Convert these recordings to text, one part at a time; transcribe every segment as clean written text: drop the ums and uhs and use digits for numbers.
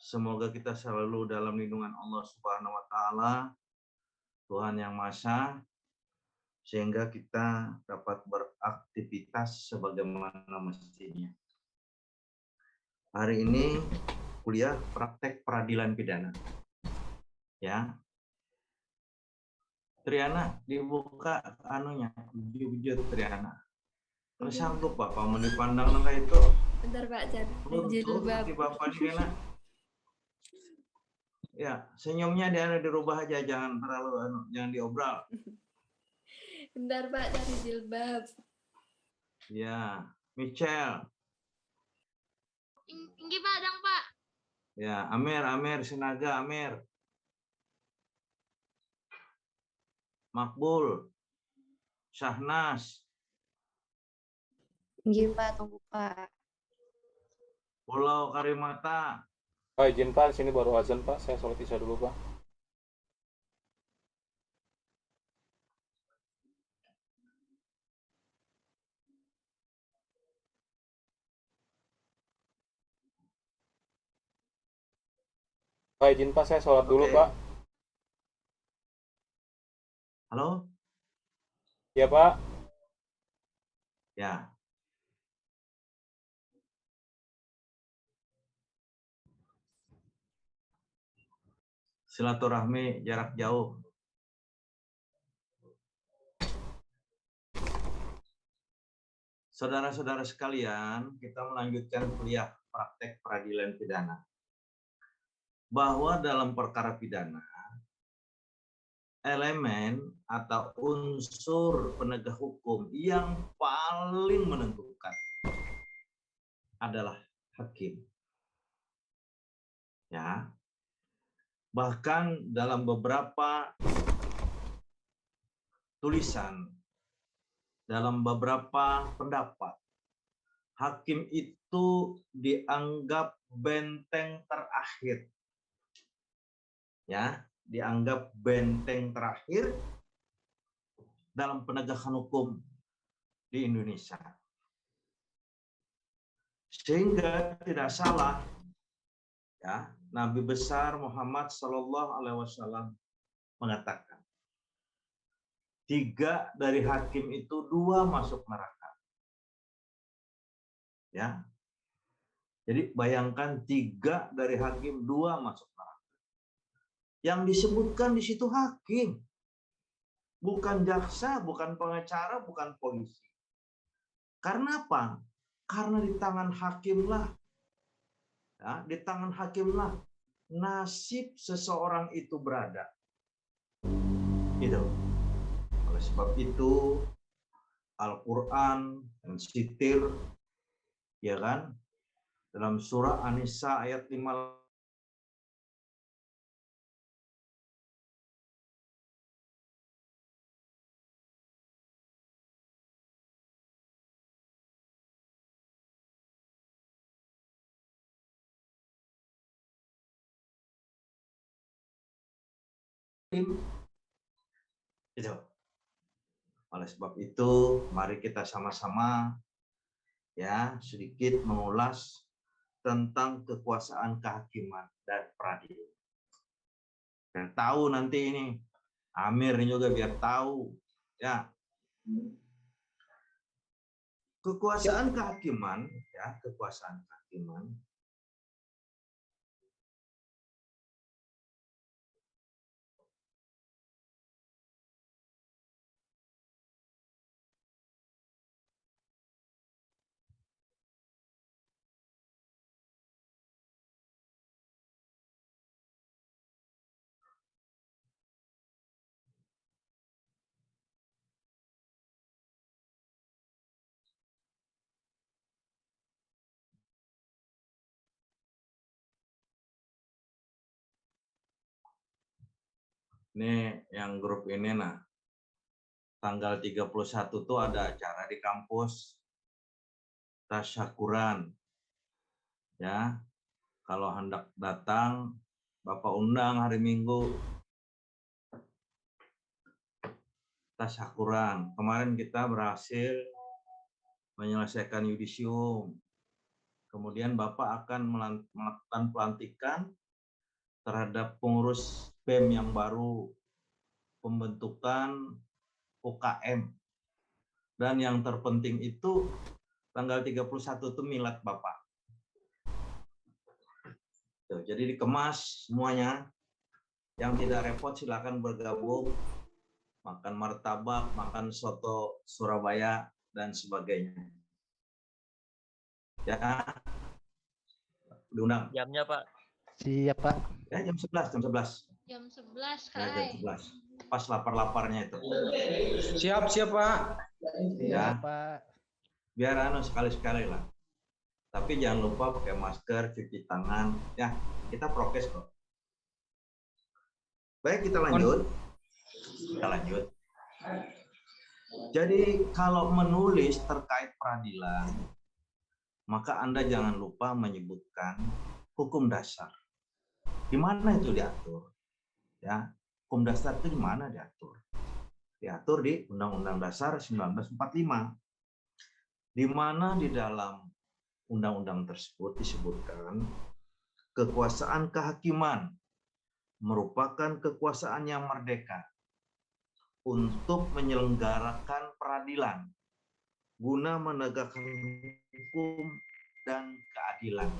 Semoga kita selalu dalam lindungan Allah Subhanahu wa taala, Tuhan yang Maha Esa, sehingga kita dapat beraktivitas sebagaimana mestinya. Hari ini kuliah praktek peradilan pidana. Ya. Triana dibuka anunya, bujur Triana. Terus sanggup Bapak mau dipandang nangka itu. Bentar Pak, cari jilbab. Di Bapak di sana. Ya, senyumnya dia dirubah aja, jangan terlalu jangan diobral. Bentar Pak, cari jilbab. Ya, Michelle. Tinggi Pak, dong Pak. Ya, Amir, Sinaga, Amir. Makbul. Syahnas. Tinggi Pak, tunggu Pak. Pulau Karimata. Pak, izin Pak, sini baru azan Pak, saya sholat isya dulu Pak. Pak, izin Pak, saya sholat dulu Pak. Halo? Ya Pak. Ya. Silaturahmi jarak jauh. Saudara-saudara sekalian, kita melanjutkan kuliah praktek peradilan pidana. Bahwa dalam perkara pidana, elemen atau unsur penegak hukum yang paling menentukan adalah hakim. Ya. Bahkan dalam beberapa tulisan, dalam beberapa pendapat, hakim itu dianggap benteng terakhir. Ya, dianggap benteng terakhir dalam penegakan hukum di Indonesia. Sehingga tidak salah, ya, Nabi besar Muhammad Shallallahu Alaihi Wasallam mengatakan, 3 dari hakim itu 2 masuk neraka. Ya, jadi bayangkan 3 dari hakim 2 masuk neraka. Yang disebutkan di situ hakim, bukan jaksa, bukan pengacara, bukan polisi. Karena apa? Karena di tangan hakimlah, ya, di tangan hakimlah nasib seseorang itu berada. Gitu. Oleh sebab itu Al-Quran mensitir, ya kan, dalam surah An-Nisa ayat 5. Gitu. Oleh sebab itu, mari kita sama-sama ya sedikit mengulas tentang kekuasaan kehakiman dan peradilan. Biar tahu nanti ini, Amir juga biar tahu ya. Kekuasaan kehakiman, ya, kekuasaan kehakiman ini yang grup ini, nah tanggal 31 tuh ada acara di kampus tasyakuran, ya. Kalau hendak datang, Bapak undang hari Minggu tasyakuran. Kemarin kita berhasil menyelesaikan yudisium. Kemudian Bapak akan melakukan pelantikan terhadap pengurus BEM yang baru, pembentukan UKM. Dan yang terpenting itu tanggal 31 itu milad Bapak. Tuh, jadi dikemas semuanya. Yang tidak repot silakan bergabung. Makan martabak, makan soto Surabaya, dan sebagainya. Ya, diundang. Jamnya Pak. Siap, Pak. Ya, jam 11, jam 11. Jam 11, Ya, jam Kai. 11. Pas lapar-laparnya itu. Siap, Pak. Ya, Siap, Pak. biar sekali-sekali lah. Tapi jangan lupa pakai masker, cuci tangan. Ya, kita prokes kok. Baik, kita lanjut. Kita lanjut. Jadi kalau menulis terkait peradilan, maka Anda jangan lupa menyebutkan hukum dasar. Di mana itu diatur? Ya, hukum dasar itu di mana diatur? Diatur di Undang-Undang Dasar 1945. Di mana di dalam undang-undang tersebut disebutkan kekuasaan kehakiman merupakan kekuasaan yang merdeka untuk menyelenggarakan peradilan guna menegakkan hukum dan keadilan.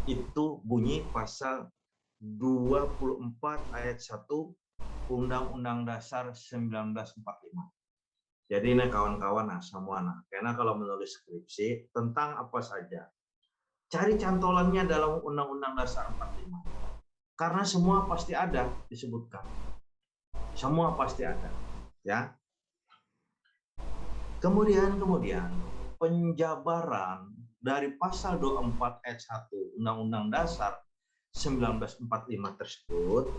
Itu bunyi pasal 24 ayat 1 Undang-Undang Dasar 1945. Jadi ini kawan-kawan, semua karena kalau menulis skripsi tentang apa saja, cari cantolannya dalam Undang-Undang Dasar 45. Karena semua pasti ada disebutkan. Semua pasti ada, ya. Kemudian penjabaran dari pasal 24 ayat 1 Undang-Undang Dasar 1945 tersebut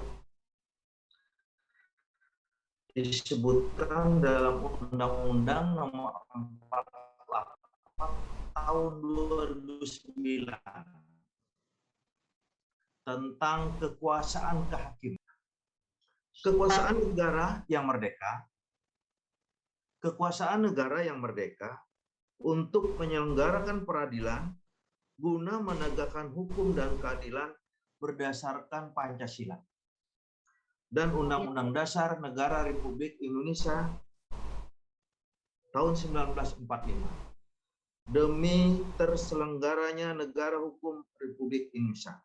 disebutkan dalam Undang-Undang Nomor 48 Tahun 2009 tentang kekuasaan kehakiman. Kekuasaan negara yang merdeka, kekuasaan negara yang merdeka untuk menyelenggarakan peradilan guna menegakkan hukum dan keadilan berdasarkan Pancasila dan Undang-Undang Dasar Negara Republik Indonesia tahun 1945 demi terselenggaranya negara hukum Republik Indonesia.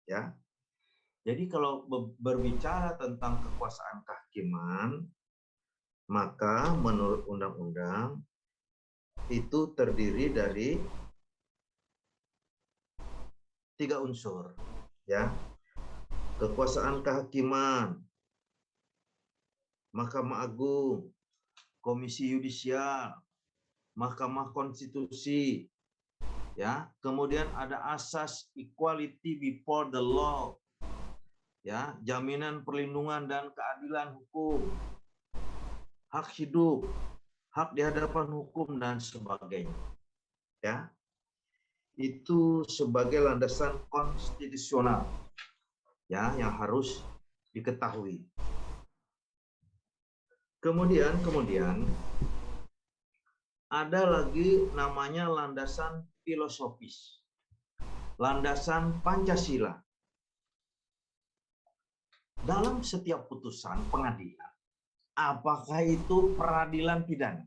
Ya. Jadi kalau berbicara tentang kekuasaan kehakiman, maka menurut undang-undang itu terdiri dari 3 unsur, ya. Kekuasaan kehakiman, Mahkamah Agung, Komisi Yudisial, Mahkamah Konstitusi, ya. Kemudian ada asas equality before the law, ya, jaminan perlindungan dan keadilan hukum, hak hidup, hak di hadapan hukum, dan sebagainya, ya. Itu sebagai landasan konstitusional, ya, yang harus diketahui. Kemudian ada lagi namanya landasan filosofis, landasan Pancasila. Dalam setiap putusan pengadilan, apakah itu peradilan pidana,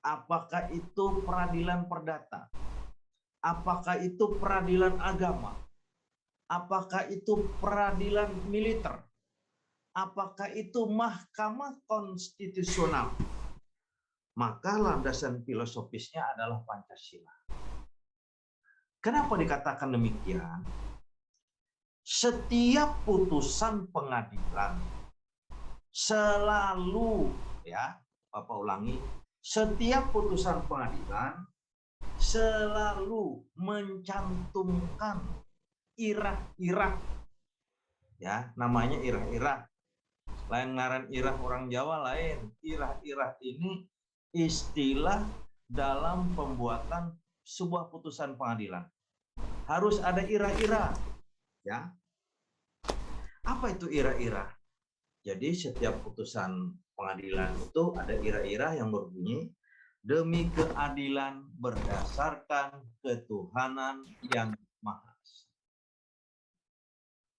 apakah itu peradilan perdata, apakah itu peradilan agama, apakah itu peradilan militer, apakah itu Mahkamah Konstitusional, maka landasan filosofisnya adalah Pancasila. Kenapa dikatakan demikian? Setiap putusan pengadilan selalu, ya, Bapak ulangi, setiap putusan pengadilan selalu mencantumkan irah-irah, ya, namanya irah-irah. Lain ngaran irah orang Jawa lain. Irah-irah ini istilah dalam pembuatan sebuah putusan pengadilan. Harus ada irah-irah, ya. Apa itu irah-irah? Jadi setiap putusan pengadilan itu ada irah-irah yang berbunyi demi keadilan berdasarkan ketuhanan yang Maha Esa.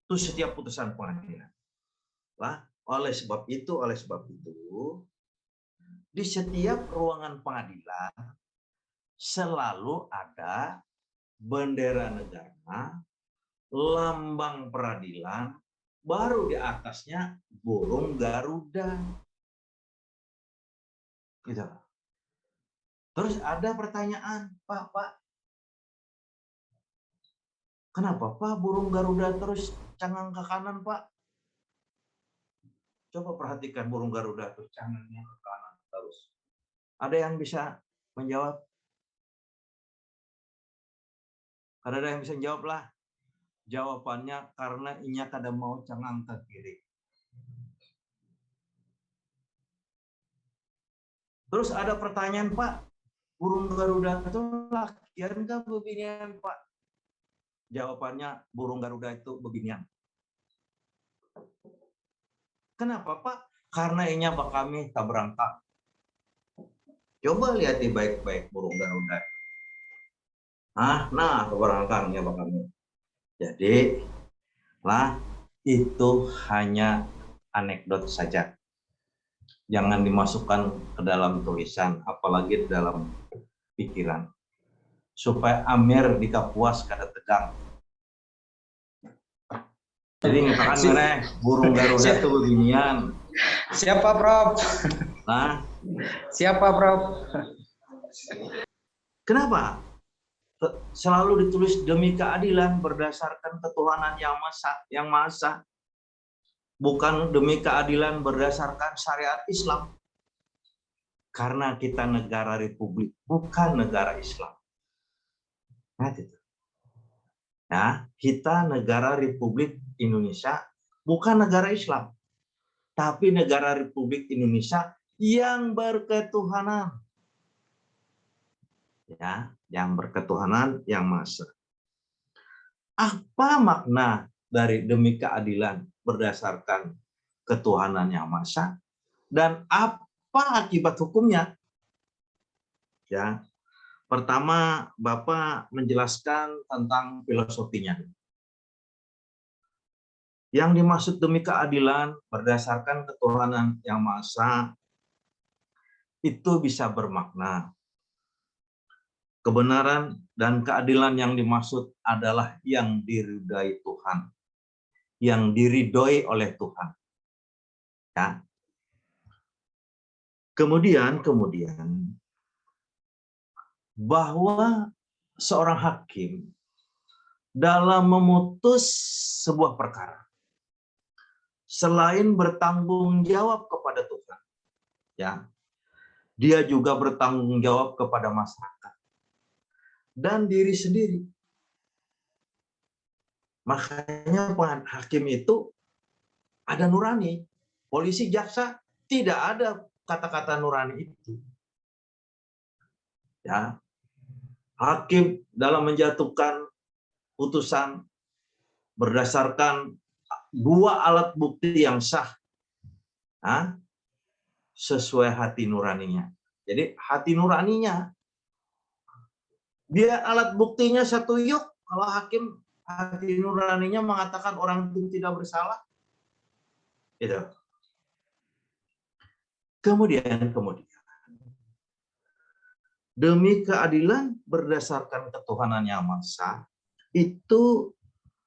Itu setiap putusan pengadilan. Lah, oleh sebab itu, di setiap ruangan pengadilan selalu ada bendera negara, lambang peradilan, baru di atasnya burung Garuda. Gitu. Terus ada pertanyaan, Pak, kenapa Pak burung Garuda terus cangang ke kanan, Pak? Coba perhatikan burung Garuda terus cangangnya ke kanan terus. Ada yang bisa menjawab? Ada yang bisa jawab lah. Jawabannya karena inya kada mau cangang ke kiri. Terus ada pertanyaan, Pak, burung Garuda itu lakian kah bebinian, Pak? Jawabannya burung Garuda itu bebinian. Kenapa, Pak? Karena inya bakami tak berangkat. Coba lihat di baik-baik burung Garuda. Nah, keberangkatnya bakami. Jadi, lah itu hanya anekdot saja. Jangan dimasukkan ke dalam tulisan, apalagi di dalam pikiran. Supaya Amir dikapuas kada tegang. Jadi ngatakan mana burung Garuda itu beginian. Siapa, Prof? Nah, Siapa, Prof? kenapa? Selalu ditulis demi keadilan berdasarkan ketuhanan yang Maha Esa. Bukan demi keadilan berdasarkan syariat Islam. Karena kita negara republik, bukan negara Islam. Nah, itu. Nah, kita negara Republik Indonesia, bukan negara Islam. Tapi negara Republik Indonesia yang berketuhanan. Ya, yang berketuhanan yang Maha Esa. Apa makna dari demi keadilan berdasarkan ketuhanan yang Maha Esa dan apa akibat hukumnya? Ya, pertama Bapak menjelaskan tentang filosofinya. Yang dimaksud demi keadilan berdasarkan ketuhanan yang Maha Esa itu bisa bermakna kebenaran dan keadilan yang dimaksud adalah yang diridhoi Tuhan, yang diridhoi oleh Tuhan. Ya. Kemudian bahwa seorang hakim dalam memutus sebuah perkara selain bertanggung jawab kepada Tuhan, ya, dia juga bertanggung jawab kepada masyarakat dan diri sendiri. Makanya hakim itu ada nurani. Polisi, jaksa tidak ada kata-kata nurani itu. Ya, hakim dalam menjatuhkan putusan berdasarkan dua alat bukti yang sah, sesuai hati nuraninya. Jadi hati nuraninya, dia alat buktinya satu yuk. Kalau hakim hati nuraninya mengatakan orang itu tidak bersalah, gitu. Kemudian demi keadilan berdasarkan ketuhanan yang Maha Esa itu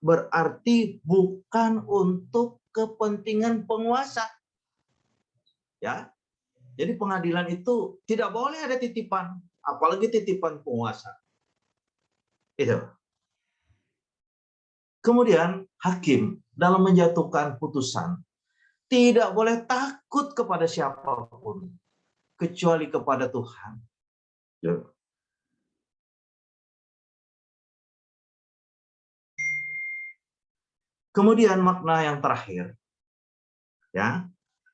berarti bukan untuk kepentingan penguasa. Ya. Jadi pengadilan itu tidak boleh ada titipan, apalagi titipan penguasa. Itu. Kemudian hakim dalam menjatuhkan putusan tidak boleh takut kepada siapapun kecuali kepada Tuhan. Kemudian makna yang terakhir, ya,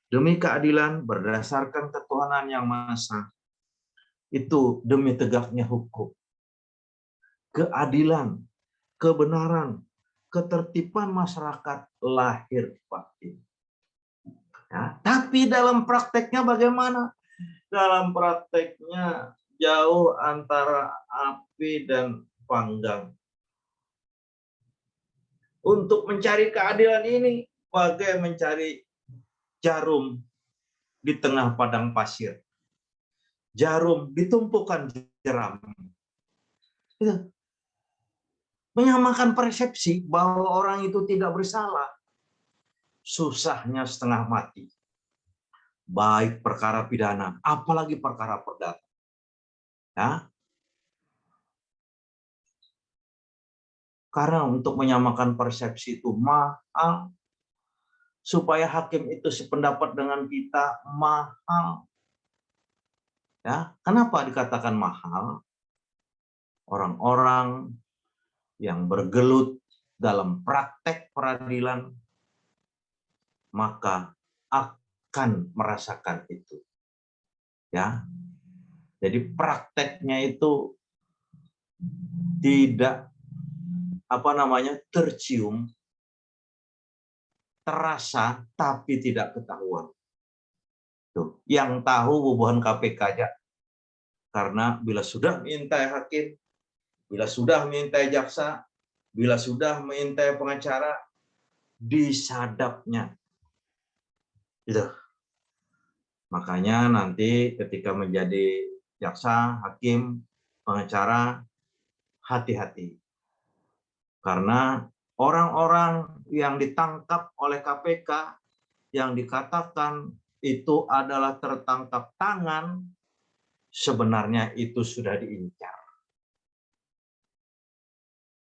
demi keadilan berdasarkan ketuhanan yang Maha Esa itu demi tegaknya hukum, keadilan, kebenaran, ketertiban masyarakat lahir batin. Ya, tapi dalam prakteknya bagaimana? dalam prakteknya jauh antara api dan panggang. Untuk mencari keadilan ini bagai mencari jarum di tengah padang pasir. Jarum ditumpukan jerami. Menyamakan persepsi bahwa orang itu tidak bersalah. Susahnya setengah mati. Baik perkara pidana, apalagi perkara perdata. Ya. Karena untuk menyamakan persepsi itu mahal. Supaya hakim itu sependapat dengan kita mahal. Ya, kenapa dikatakan mahal? Orang-orang yang bergelut dalam praktek peradilan maka akan merasakan itu. Ya. Jadi prakteknya itu tidak tercium, terasa tapi tidak ketahuan. Tuh, yang tahu bubuhan KPK aja. Karena bila sudah mengintai hakim, bila sudah mengintai jaksa, bila sudah mengintai pengacara, disadapnya. Gitu. Makanya nanti ketika menjadi jaksa, hakim, pengacara, hati-hati. Karena orang-orang yang ditangkap oleh KPK yang dikatakan itu adalah tertangkap tangan, sebenarnya itu sudah diincar.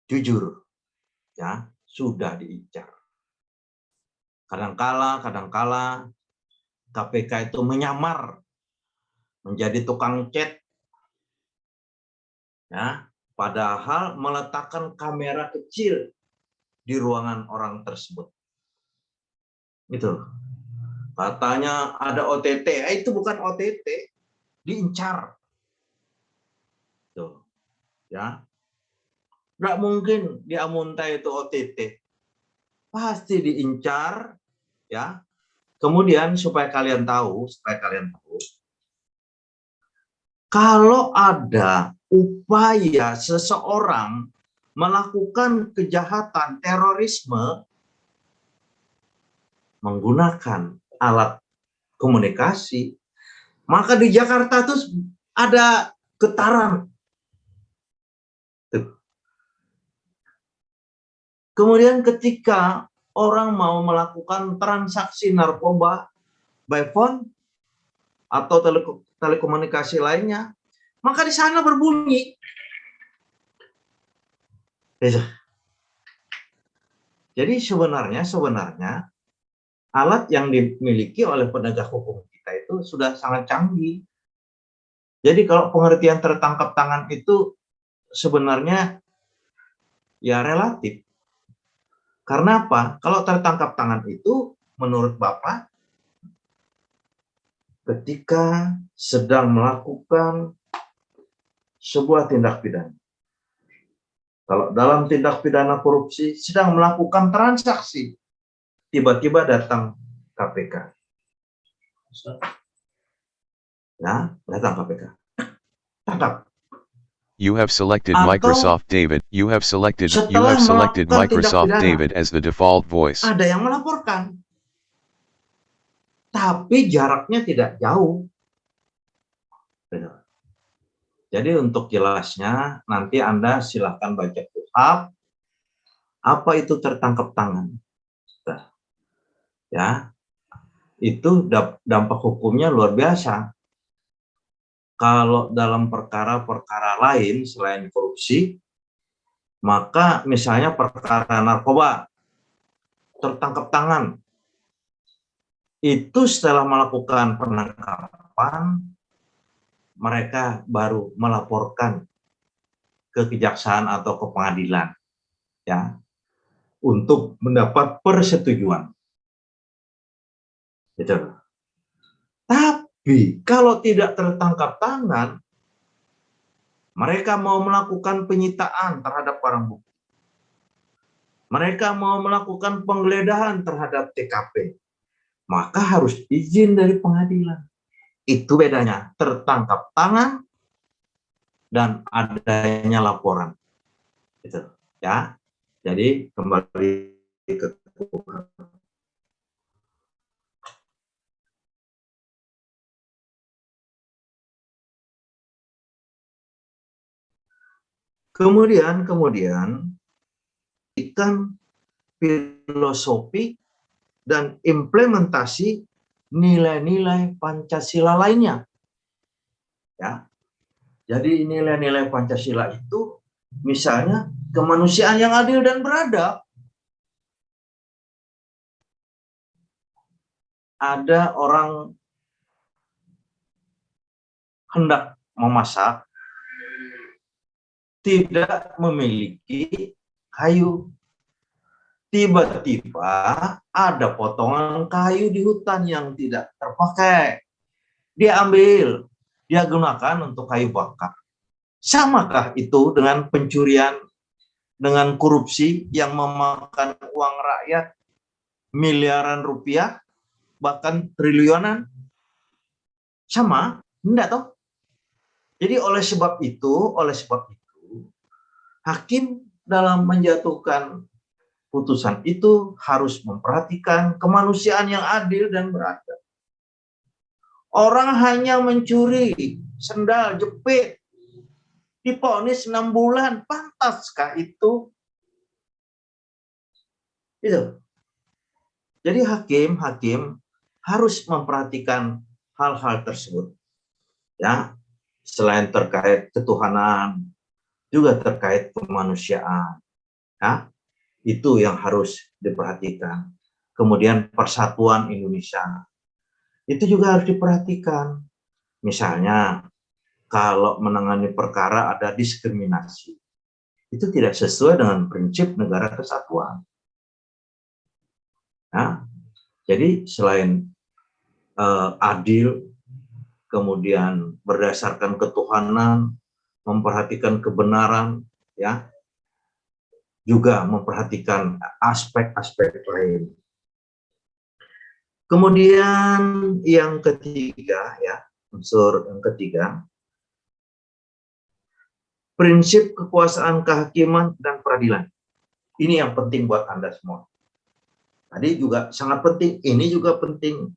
Jujur, ya, sudah diincar. Kadangkala KPK itu menyamar menjadi tukang chat, ya, padahal meletakkan kamera kecil di ruangan orang tersebut. Gitu. Katanya ada OTT, itu bukan OTT, diincar. Tuh, ya. Nggak mungkin di Amunta itu OTT. Pasti diincar, ya. Kemudian supaya kalian tahu, kalau ada upaya seseorang melakukan kejahatan terorisme menggunakan alat komunikasi, maka di Jakarta tuh ada getaran. Kemudian ketika orang mau melakukan transaksi narkoba by phone atau telekomunikasi lainnya, maka di sana berbunyi. Jadi sebenarnya alat yang dimiliki oleh penegak hukum kita itu sudah sangat canggih. Jadi kalau pengertian tertangkap tangan itu sebenarnya ya relatif. Karena apa? Kalau tertangkap tangan itu menurut Bapak ketika sedang melakukan sebuah tindak pidana. Kalau dalam tindak pidana korupsi sedang melakukan transaksi, tiba-tiba datang KPK. Ya, datang KPK. Tangkap. You have selected Atau Microsoft David. You have selected setelah melakukan Microsoft tindak pidana, David as the default voice. ada yang melaporkan. Tapi jaraknya tidak jauh. Jadi untuk jelasnya nanti Anda silahkan baca KUHP. Apa itu tertangkap tangan? Ya, itu dampak hukumnya luar biasa. Kalau dalam perkara-perkara lain selain korupsi, maka misalnya perkara narkoba, tertangkap tangan, itu setelah melakukan penangkapan, mereka baru melaporkan ke kejaksaan atau ke pengadilan, ya, untuk mendapat persetujuan. Gitu. Tapi kalau tidak tertangkap tangan, mereka mau melakukan penyitaan terhadap barang bukti. Mereka mau melakukan penggeledahan terhadap TKP. Maka harus izin dari pengadilan. Itu bedanya tertangkap tangan dan adanya laporan. Gitu, ya. Jadi kembali ke kemudian ikan filosofi dan implementasi nilai-nilai Pancasila lainnya. Ya. Jadi nilai-nilai Pancasila itu misalnya kemanusiaan yang adil dan beradab. Ada orang hendak memasak, tidak memiliki kayu. Tiba-tiba ada potongan kayu di hutan yang tidak terpakai. Dia ambil, dia gunakan untuk kayu bakar. Samakah itu dengan pencurian, dengan korupsi yang memakan uang rakyat miliaran rupiah, bahkan triliunan? Sama? Enggak toh? Jadi oleh sebab itu, hakim dalam menjatuhkan putusan itu harus memperhatikan kemanusiaan yang adil dan beradab. Orang hanya mencuri sendal jepit, divonis 6 bulan, pantaskah itu? Itu. Jadi hakim harus memperhatikan hal-hal tersebut. Ya, selain terkait ketuhanan, juga terkait kemanusiaan. Ya, itu yang harus diperhatikan. Kemudian persatuan Indonesia, itu juga harus diperhatikan. Misalnya, kalau menangani perkara ada diskriminasi, itu tidak sesuai dengan prinsip negara kesatuan. Nah, jadi selain adil, kemudian berdasarkan ketuhanan, memperhatikan kebenaran, ya, juga memperhatikan aspek-aspek lain. Kemudian yang ketiga, ya, unsur yang ketiga, prinsip kekuasaan kehakiman dan peradilan. Ini yang penting buat Anda semua. Tadi juga sangat penting, ini juga penting.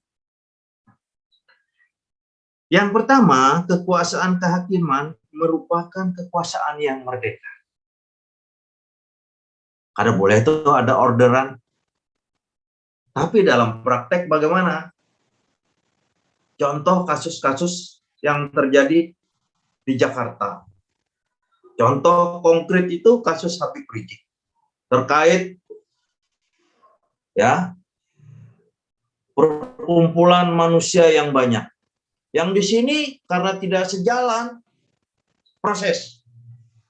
Yang pertama, kekuasaan kehakiman merupakan kekuasaan yang merdeka. Karena boleh itu ada orderan. Tapi dalam praktek bagaimana? Contoh kasus-kasus yang terjadi di Jakarta. Contoh konkret itu kasus Habib Rizik. Terkait ya perkumpulan manusia yang banyak. Yang di sini karena tidak sejalan proses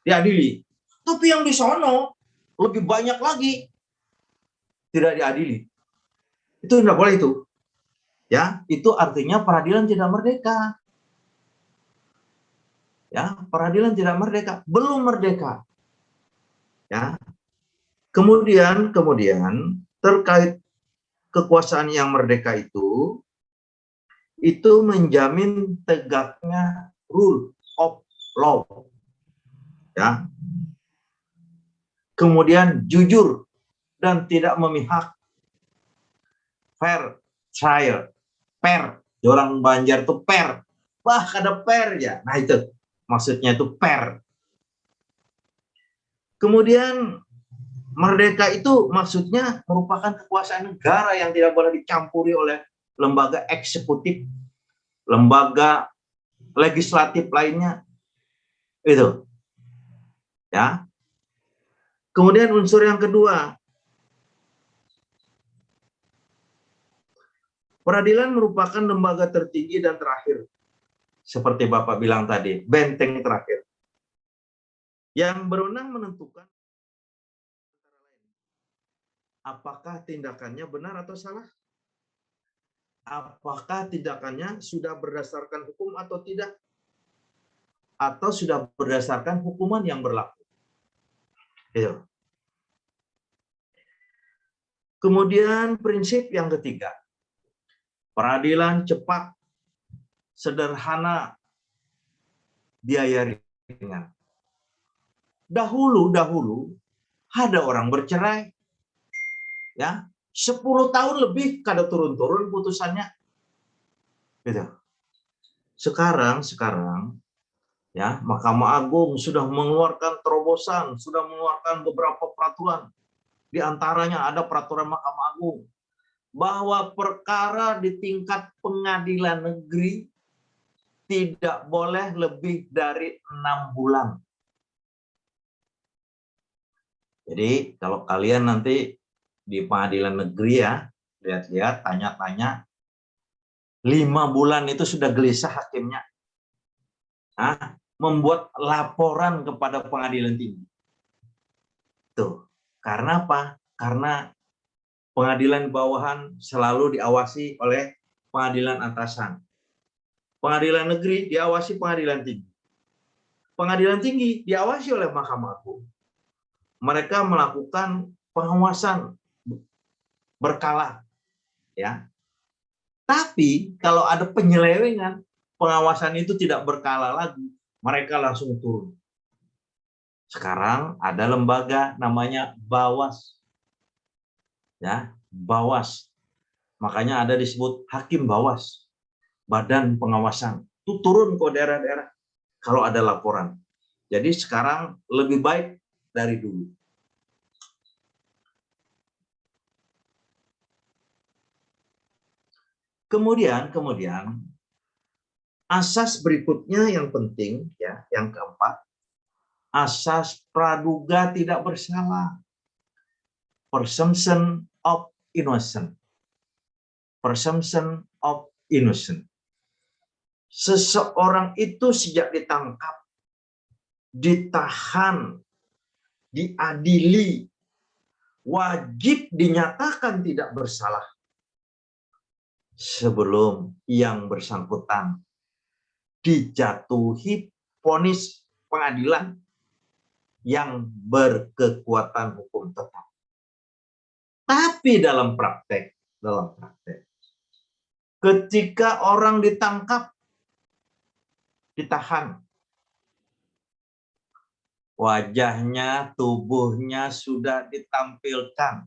diadili. Tapi yang di sono lebih banyak lagi tidak diadili. Itu tidak boleh itu. Ya, itu artinya peradilan tidak merdeka. Ya, peradilan tidak merdeka, belum merdeka. Ya. Kemudian terkait kekuasaan yang merdeka itu menjamin tegaknya rule of law. Ya. Kemudian jujur dan tidak memihak. Fair trial, fair. Orang Banjar itu fair. Wah, ada fair ya. Nah itu maksudnya itu fair. Kemudian merdeka itu maksudnya merupakan kekuasaan negara yang tidak boleh dicampuri oleh lembaga eksekutif, lembaga legislatif lainnya. Itu. Ya. Kemudian unsur yang kedua, peradilan merupakan lembaga tertinggi dan terakhir. Seperti Bapak bilang tadi, benteng terakhir. Yang berwenang menentukan apakah tindakannya benar atau salah. Apakah tindakannya sudah berdasarkan hukum atau tidak. Atau sudah berdasarkan hukuman yang berlaku. Itu. Kemudian prinsip yang ketiga. Peradilan cepat, sederhana, biaya ringan. Dahulu ada orang bercerai, ya 10 tahun lebih kada turun-turun putusannya, gitu. Sekarang ya Mahkamah Agung sudah mengeluarkan terobosan, sudah mengeluarkan beberapa peraturan. Di antaranya ada peraturan Mahkamah Agung bahwa perkara di tingkat pengadilan negeri tidak boleh lebih dari 6 bulan. Jadi kalau kalian nanti di pengadilan negeri ya, lihat-lihat, tanya-tanya, 5 bulan itu sudah gelisah hakimnya. Membuat laporan kepada pengadilan tinggi. Tuh, karena apa? Karena pengadilan bawahan selalu diawasi oleh pengadilan atasan. Pengadilan negeri diawasi pengadilan tinggi. Pengadilan tinggi diawasi oleh Mahkamah Agung. Mereka melakukan pengawasan berkala, ya. Tapi kalau ada penyelewengan, pengawasan itu tidak berkala lagi, mereka langsung turun. Sekarang ada lembaga namanya Bawas. Ya, Bawas. Makanya ada disebut Hakim Bawas. Badan pengawasan. Itu turun ke daerah-daerah kalau ada laporan. Jadi sekarang lebih baik dari dulu. Kemudian asas berikutnya yang penting, ya, yang keempat, asas praduga tidak bersalah, presumption of innocence. Presumption of innocence. Seseorang itu sejak ditangkap, ditahan, diadili, wajib dinyatakan tidak bersalah sebelum yang bersangkutan dijatuhi vonis pengadilan yang berkekuatan hukum tetap. Tapi dalam praktek, ketika orang ditangkap, ditahan, wajahnya, tubuhnya sudah ditampilkan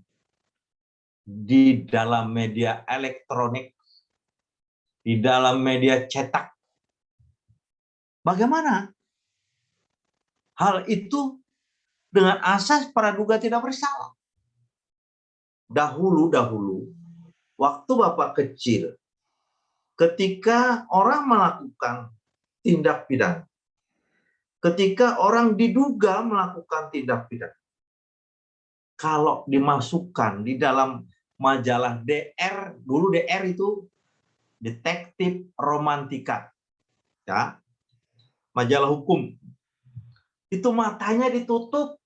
di dalam media elektronik, di dalam media cetak. Bagaimana hal itu dengan asas praduga tidak bersalah? Dahulu, waktu Bapak kecil, ketika orang melakukan tindak pidana, ketika orang diduga melakukan tindak pidana, kalau dimasukkan di dalam majalah DR, dulu DR itu Detektif Romantika, ya, majalah hukum, itu matanya ditutup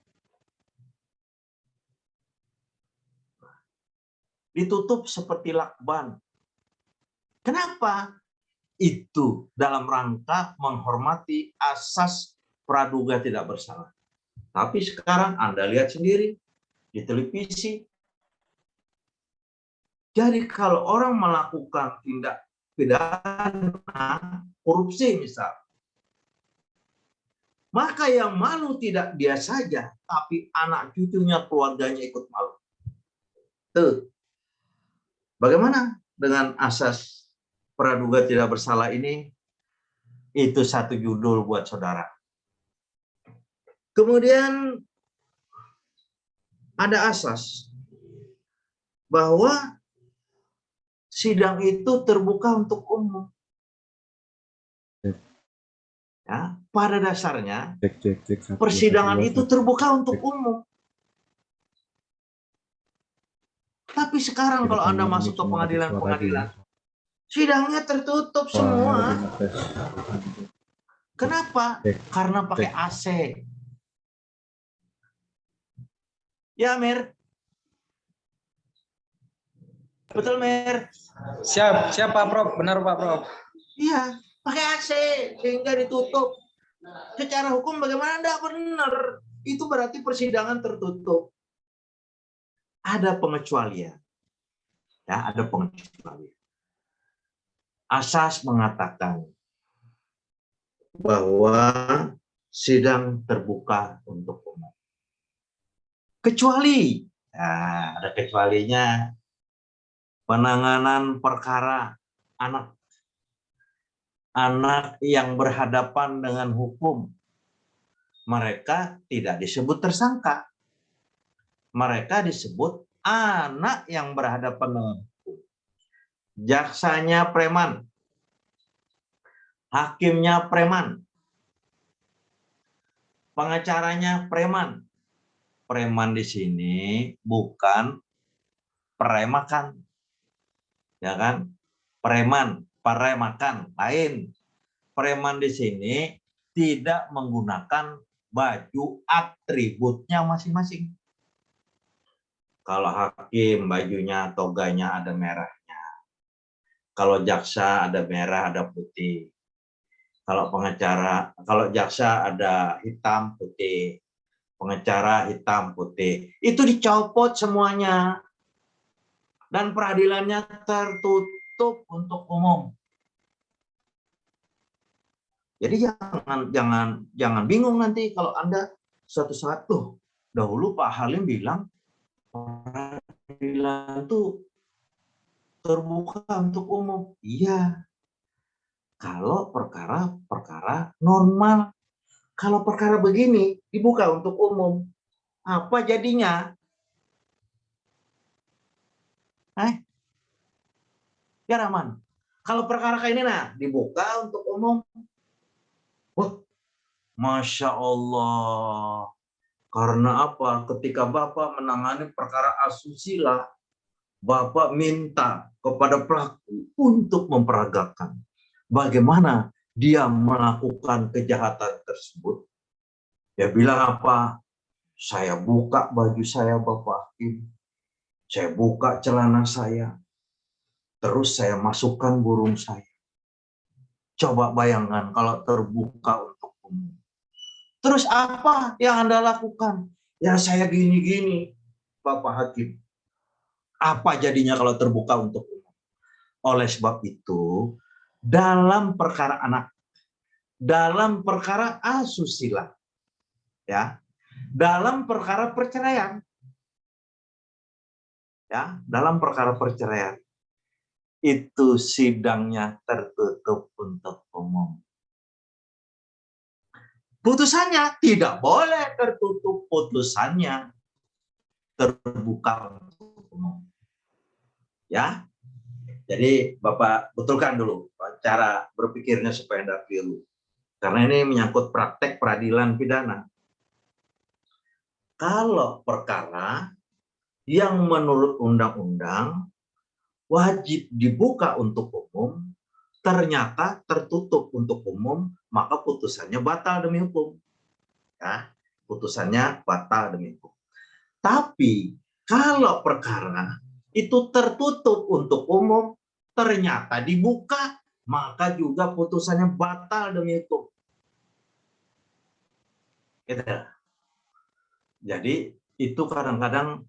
seperti lakban. Kenapa? Itu dalam rangka menghormati asas praduga tidak bersalah. Tapi sekarang Anda lihat sendiri di televisi. Jadi kalau orang melakukan tindak pidana korupsi misal, maka yang malu tidak dia saja, tapi anak cucunya, keluarganya ikut malu. Tuh. Bagaimana dengan asas praduga tidak bersalah ini? Itu satu judul buat saudara. Kemudian ada asas bahwa sidang itu terbuka untuk umum. Ya, pada dasarnya persidangan itu terbuka untuk umum. Tapi sekarang kalau Anda masuk ke pengadilan-pengadilan, sidangnya tertutup semua. Kenapa? Karena pakai AC. Ya, Mer. Betul, Mer. Siapa Prof? Benar Pak Prof. Iya, pakai AC sehingga ditutup. Secara hukum bagaimana? Enggak benar. Itu berarti persidangan tertutup. Ada pengecualian. Ya, ada pengecualian. Asas mengatakan bahwa sidang terbuka untuk umum. Kecuali, nah, ada kecualinya, penanganan perkara anak yang berhadapan dengan hukum. Mereka tidak disebut tersangka. Mereka disebut anak yang berhadapan dengan hukum. Jaksanya preman, hakimnya preman, pengacaranya preman. Preman di sini bukan premakan, ya kan? Preman, premakan, lain. Preman di sini tidak menggunakan baju atributnya masing-masing. Kalau hakim bajunya, toganya ada merahnya. Kalau jaksa ada merah, ada putih. Kalau pengacara, kalau jaksa ada hitam, putih. Pengacara hitam, putih. Itu dicopot semuanya. Dan peradilannya tertutup untuk umum. Jadi jangan bingung nanti kalau Anda suatu saat tuh dahulu Pak Halim bilang peradilan itu terbuka untuk umum. Iya. Kalau perkara normal. Kalau perkara begini dibuka untuk umum. Apa jadinya? Ya Rahman. Kalau perkara kayak ini nah dibuka untuk umum. Wah, Masya Allah. Karena apa? Ketika Bapak menangani perkara asusila, Bapak minta kepada pelaku untuk memperagakan bagaimana dia melakukan kejahatan tersebut. Dia bilang apa? Saya buka baju saya, Bapak Hakim. Saya buka celana saya. Terus saya masukkan burung saya. Coba bayangkan kalau terbuka untuk umum. Terus apa yang Anda lakukan? Ya saya gini-gini, Bapak Hakim. Apa jadinya kalau terbuka untuk umum? Oleh sebab itu, dalam perkara anak, dalam perkara asusila, ya, dalam perkara perceraian, ya, dalam perkara perceraian, itu sidangnya tertutup untuk umum. Putusannya tidak boleh tertutup, putusannya terbuka untuk umum. Ya, jadi Bapak betulkan dulu cara berpikirnya supaya tidak keliru. Karena ini menyangkut praktek peradilan pidana. Kalau perkara yang menurut undang-undang wajib dibuka untuk umum, ternyata tertutup untuk umum, maka putusannya batal demi hukum. Ya, putusannya batal demi hukum. Tapi kalau perkara itu tertutup untuk umum, ternyata dibuka, maka juga putusannya batal demi hukum. Gitu. Jadi itu kadang-kadang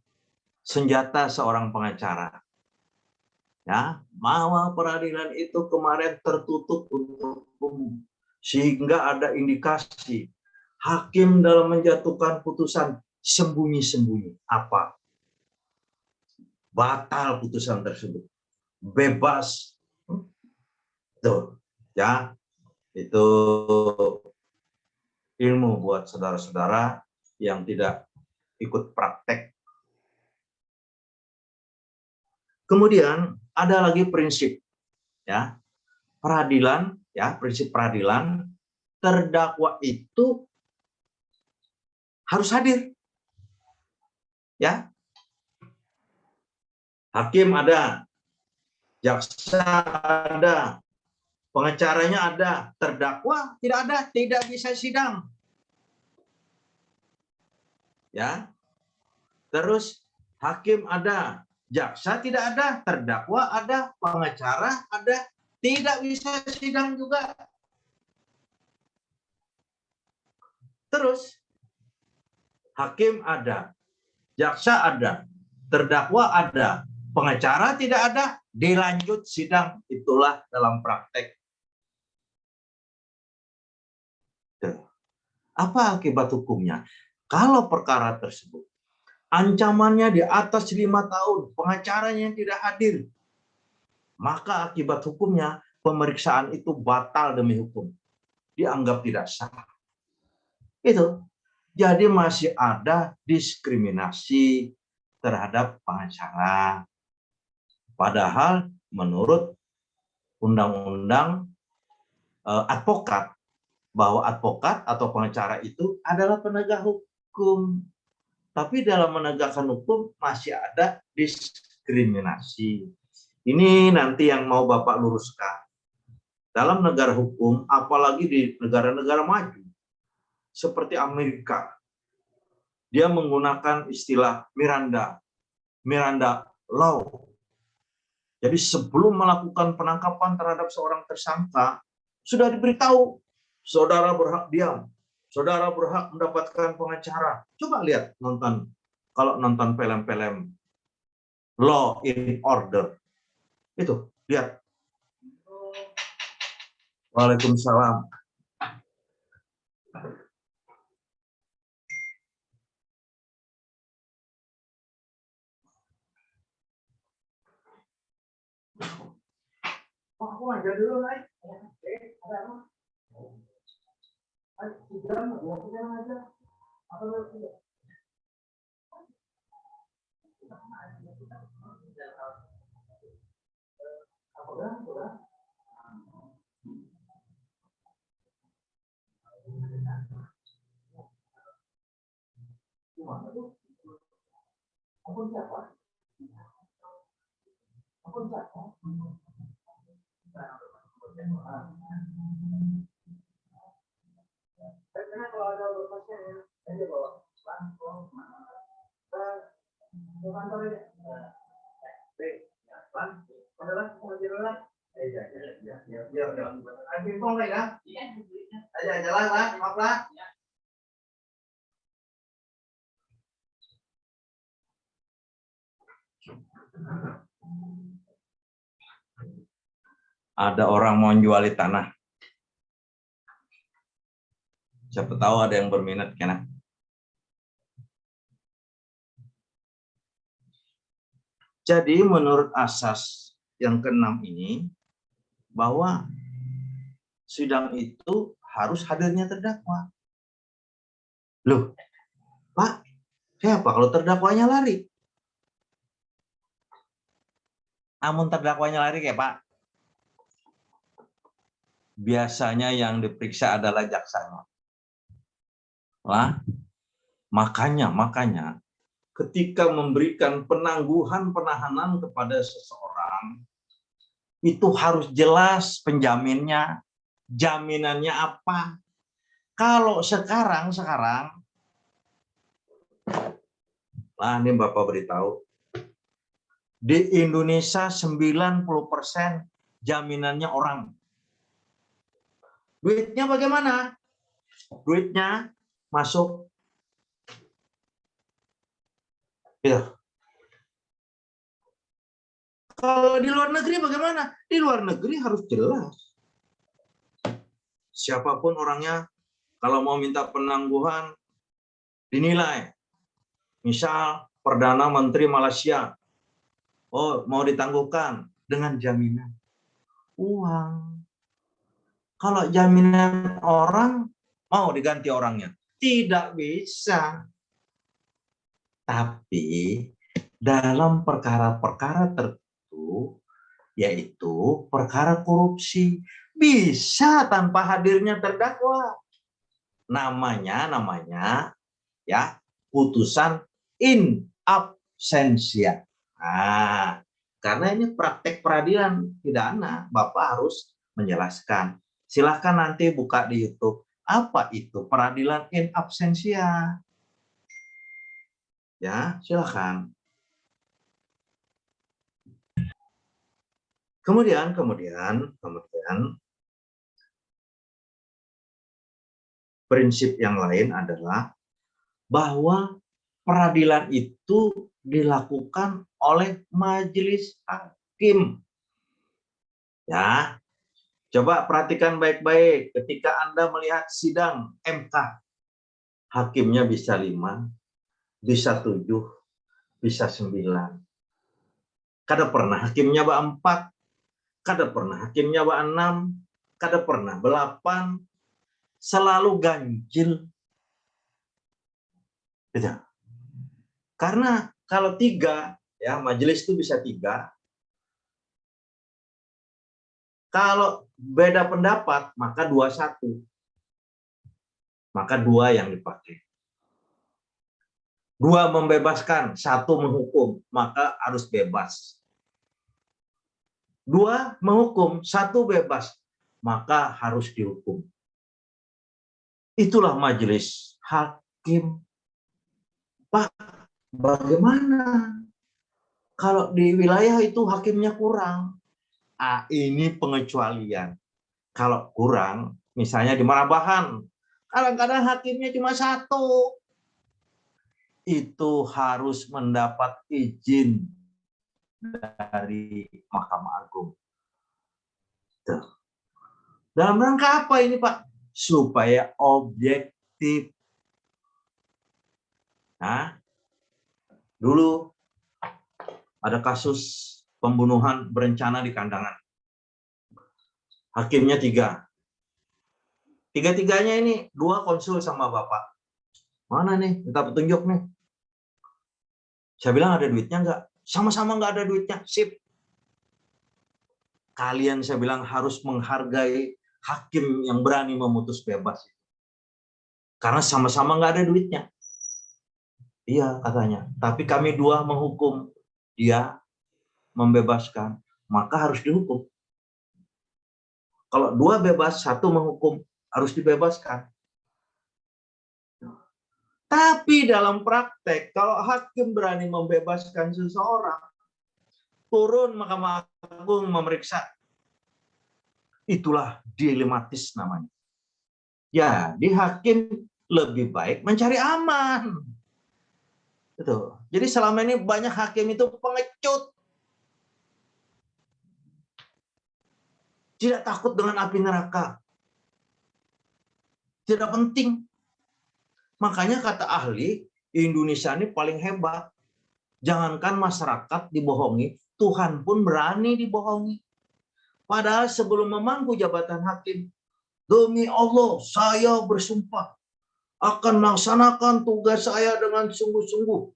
senjata seorang pengacara. Ya, bahwa peradilan itu kemarin tertutup untuk umum, sehingga ada indikasi hakim dalam menjatuhkan putusan sembunyi-sembunyi. Apa? Batal putusan tersebut, bebas. Tuh, ya, itu ilmu buat saudara-saudara yang tidak ikut praktek. Kemudian ada lagi prinsip, ya, peradilan, ya, prinsip peradilan, terdakwa itu harus hadir, ya. Hakim ada, jaksa ada, pengacaranya ada, terdakwa tidak ada, tidak bisa sidang. Ya. Terus hakim ada, jaksa tidak ada, terdakwa ada, pengacara ada, tidak bisa sidang juga. Terus hakim ada, jaksa ada, terdakwa ada, pengacara tidak ada, dilanjut sidang. Itulah dalam praktek Apa akibat hukumnya? Kalau perkara tersebut ancamannya di atas 5 tahun, pengacaranya tidak hadir, maka akibat hukumnya pemeriksaan itu batal demi hukum. Dianggap tidak sah. Itu. Jadi masih ada diskriminasi terhadap pengacara. Padahal menurut undang-undang advokat, bahwa advokat atau pengacara itu adalah penegak hukum. Tapi dalam menegakkan hukum masih ada diskriminasi. Ini nanti yang mau Bapak luruskan. Dalam negara hukum, apalagi di negara-negara maju, seperti Amerika, dia menggunakan istilah Miranda Law. Jadi sebelum melakukan penangkapan terhadap seorang tersangka, sudah diberitahu, saudara berhak diam, saudara berhak mendapatkan pengacara. Coba lihat kalau nonton film-film Law and Order, itu lihat. Waalaikumsalam. Aku aja dulu, Nay. Ada apa? Aja. Apa dulu? Aku siapa? Karena kalau ada berkasnya ya, saya bawa ke kantor ini. Ada orang mau jual tanah. Siapa tahu ada yang berminat kena. Jadi menurut asas yang ke-6 ini, bahwa sidang itu harus hadirnya terdakwa. Loh, Pak, siapa kalau terdakwanya lari? Namun terdakwanya lari ya Pak, biasanya yang diperiksa adalah jaksanya. Lah, makanya ketika memberikan penangguhan penahanan kepada seseorang, itu harus jelas penjaminnya, jaminannya apa. Kalau sekarang, nah ini Bapak beritahu, di Indonesia 90% jaminannya orang. Duitnya bagaimana? Duitnya masuk. Ya. Kalau di luar negeri bagaimana? Di luar negeri harus jelas. Siapapun orangnya, kalau mau minta penangguhan, dinilai. Misal, Perdana Menteri Malaysia, oh mau ditangguhkan dengan jaminan uang. Kalau jaminan orang, mau diganti orangnya. Tidak bisa. Tapi dalam perkara-perkara tertentu, yaitu perkara korupsi, bisa tanpa hadirnya terdakwa. Namanya ya putusan in absentia. Nah, karena ini praktek peradilan pidana, Bapak harus menjelaskan. Silahkan nanti buka di YouTube. Apa itu peradilan in absentia? Ya, silakan. Kemudian prinsip yang lain adalah bahwa peradilan itu dilakukan oleh majelis hakim. Ya, coba perhatikan baik-baik ketika Anda melihat sidang MK. hakimnya bisa 5, bisa 7, bisa 9. Kada pernah hakimnya 4, kada pernah hakimnya 6, kada pernah 8, selalu ganjil. Gitu. Karena kalau 3, ya majelis itu bisa 3. Kalau beda pendapat, maka 2-1. Maka 2 yang dipakai. 2 membebaskan, 1 menghukum, maka harus bebas. 2 menghukum, 1 bebas, maka harus dihukum. Itulah majelis hakim. Pak, bagaimana kalau di wilayah itu hakimnya kurang? Ini pengecualian. Kalau kurang, misalnya di Marabahan, kadang-kadang hakimnya cuma 1. Itu harus mendapat izin dari Mahkamah Agung. Tuh. Dalam rangka apa ini, Pak? Supaya objektif. Nah, dulu ada kasus pembunuhan berencana di Kandangan. Hakimnya 3. 3-tiganya ini 2 konsul sama Bapak. Mana nih? Minta petunjuk nih. Saya bilang ada duitnya nggak? Sama-sama nggak ada duitnya. Sip. Kalian, saya bilang, harus menghargai hakim yang berani memutus bebas. Karena sama-sama nggak ada duitnya. Iya, katanya. Tapi kami 2 menghukum. Dia membebaskan. Maka harus dihukum. Kalau 2 bebas, 1 menghukum, harus dibebaskan. Tapi dalam praktek, kalau hakim berani membebaskan seseorang, turun Mahkamah Agung memeriksa. Itulah dilematis namanya. Jadi hakim lebih baik mencari aman. Gitu. Jadi selama ini banyak hakim itu pengecut. Tidak takut dengan api neraka. Tidak penting. Makanya kata ahli, Indonesia ini paling hebat. Jangankan masyarakat dibohongi, Tuhan pun berani dibohongi. Padahal sebelum memangku jabatan hakim, demi Allah, saya bersumpah akan melaksanakan tugas saya dengan sungguh-sungguh.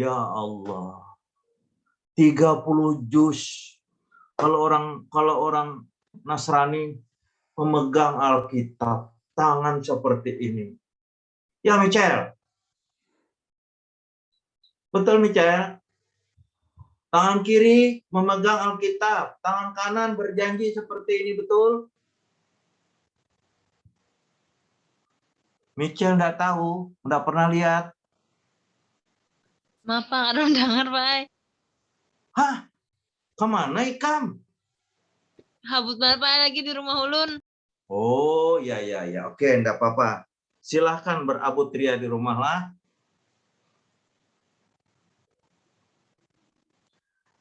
Ya Allah, 30 juz. Kalau orang Nasrani memegang Alkitab, tangan seperti ini. Ya, Michael. Betul, Michael. Tangan kiri memegang Alkitab, tangan kanan berjanji seperti ini, betul? Michael enggak tahu, enggak pernah lihat. Maaf Pak, ada dengar Pak. Hah? Kemana Ikam? Habut banget Pak lagi di rumah ulun. Oh, ya. Oke, enggak apa-apa. Silahkan berabut ria di rumah lah.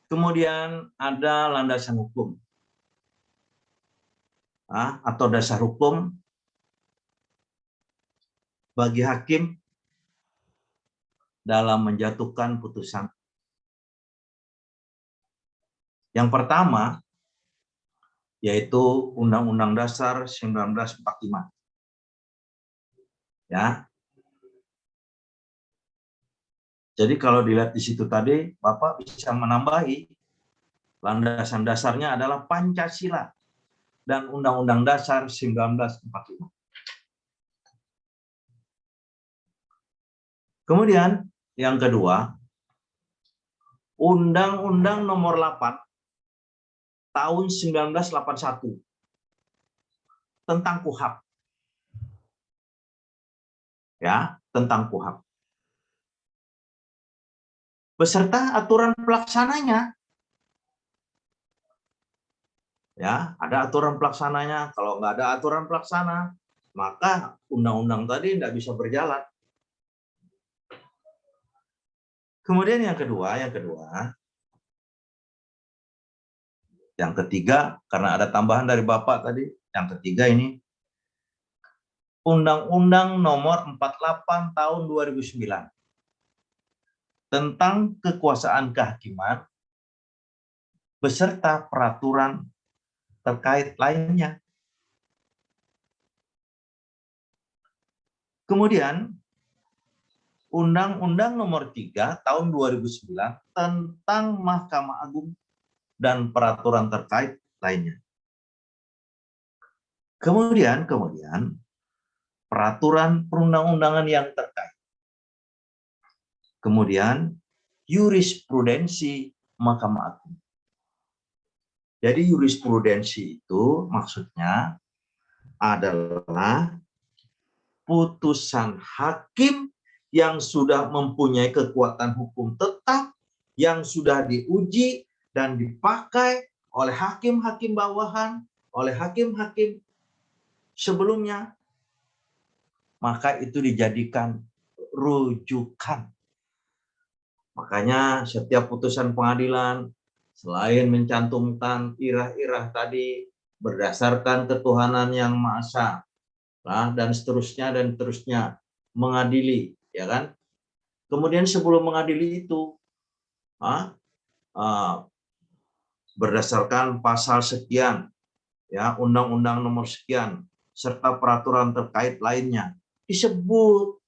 Kemudian ada landasan hukum. Atau dasar hukum bagi hakim dalam menjatuhkan putusan. Yang pertama, yaitu Undang-Undang Dasar 1945. Ya. Jadi kalau dilihat di situ tadi, Bapak bisa menambahi landasan dasarnya adalah Pancasila dan Undang-Undang Dasar 1945. Kemudian yang kedua, Undang-Undang Nomor 8 tahun 1981 tentang KUHP. Ya, tentang KUHP. Beserta aturan pelaksananya. Ya, ada aturan pelaksananya. Kalau nggak ada aturan pelaksana, maka undang-undang tadi tidak bisa berjalan. Kemudian yang ketiga, karena ada tambahan dari Bapak tadi, yang ketiga ini Undang-Undang Nomor 48 Tahun 2009 tentang kekuasaan kehakiman beserta peraturan terkait lainnya. Kemudian Undang-Undang Nomor 3 Tahun 2009 tentang Mahkamah Agung dan peraturan terkait lainnya. Kemudian peraturan perundang-undangan yang terkait. Kemudian jurisprudensi Mahkamah Agung. Jadi jurisprudensi itu maksudnya adalah putusan hakim yang sudah mempunyai kekuatan hukum tetap, yang sudah diuji dan dipakai oleh hakim-hakim bawahan, oleh hakim-hakim sebelumnya, maka itu dijadikan rujukan. Makanya setiap putusan pengadilan selain mencantumkan irah-irah tadi berdasarkan ketuhanan yang Maha Esa, dan seterusnya mengadili, ya kan? Kemudian sebelum mengadili itu berdasarkan pasal sekian, ya, undang-undang nomor sekian serta peraturan terkait lainnya disebut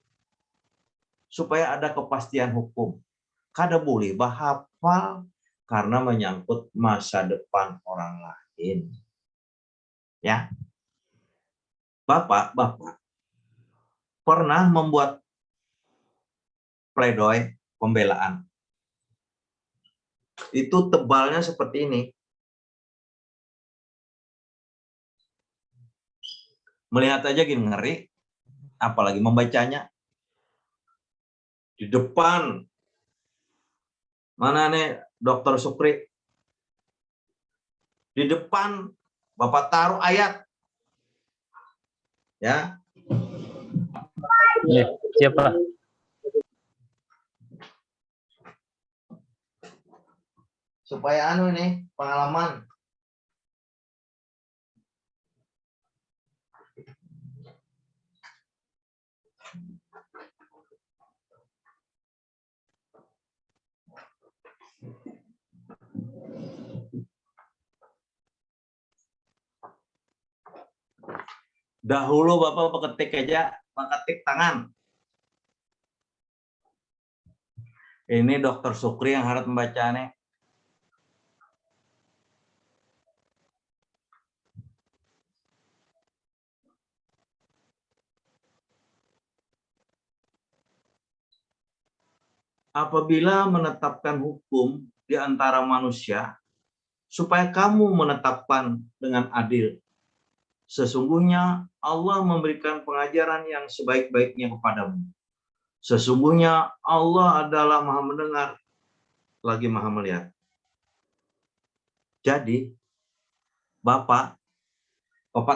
supaya ada kepastian hukum. Kada boleh bahapal karena menyangkut masa depan orang lain. Ya. Bapak pernah membuat pledoi pembelaan. Itu tebalnya seperti ini. Melihat aja gini ngeri, apalagi membacanya. Di depan, mana nih Dr. Sukri? Di depan Bapak taruh ayat. Ya. Iya, siapa? Supaya ini pengalaman. Dahulu Bapak ketik aja, ketik tangan. Ini Dr. Sukri yang harus membacanya. Apabila menetapkan hukum di antara manusia, supaya kamu menetapkan dengan adil. Sesungguhnya Allah memberikan pengajaran yang sebaik-baiknya kepadamu. Sesungguhnya Allah adalah Maha mendengar, lagi Maha melihat. Jadi, Bapak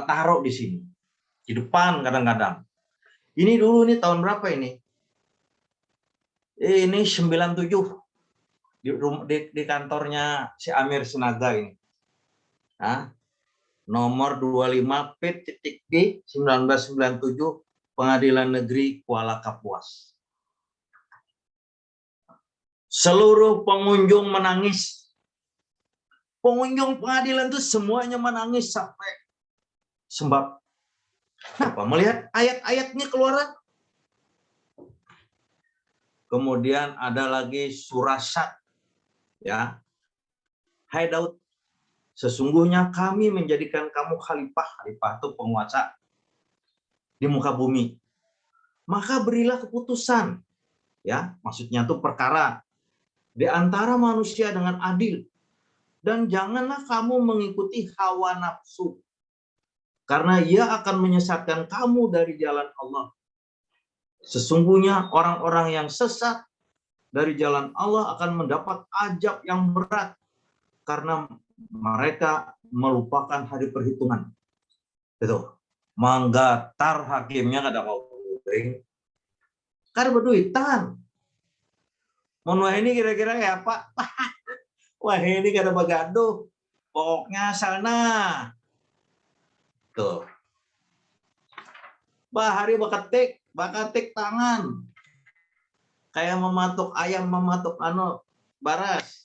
taruh di sini, di depan kadang-kadang. Ini dulu nih tahun berapa ini? Ini 97 di kantornya si Amir Sinaga ini. Nomor 25 P.D 1997 Pengadilan Negeri Kuala Kapuas. Seluruh pengunjung menangis. Pengunjung pengadilan itu semuanya menangis sampai sembab. Kenapa? Melihat ayat-ayatnya keluaran. Kemudian ada lagi surasat. Ya. Hai Daud, sesungguhnya kami menjadikan kamu khalifah. Khalifah itu penguasa di muka bumi. Maka berilah keputusan. Ya, maksudnya itu perkara di antara manusia dengan adil. Dan janganlah kamu mengikuti hawa nafsu. Karena ia akan menyesatkan kamu dari jalan Allah. Sesungguhnya orang-orang yang sesat dari jalan Allah akan mendapat azab yang berat. Karena mereka melupakan hari perhitungan. Itu. Manggatar hakimnya kada mau bering. Kada berduitan. Menua ini kira-kira ya Pak. Wah ini kada bagaduh. Pokoknya sana. Tuh. Bahari bakatik tangan. Kayak mematuk ayam, mematuk baras.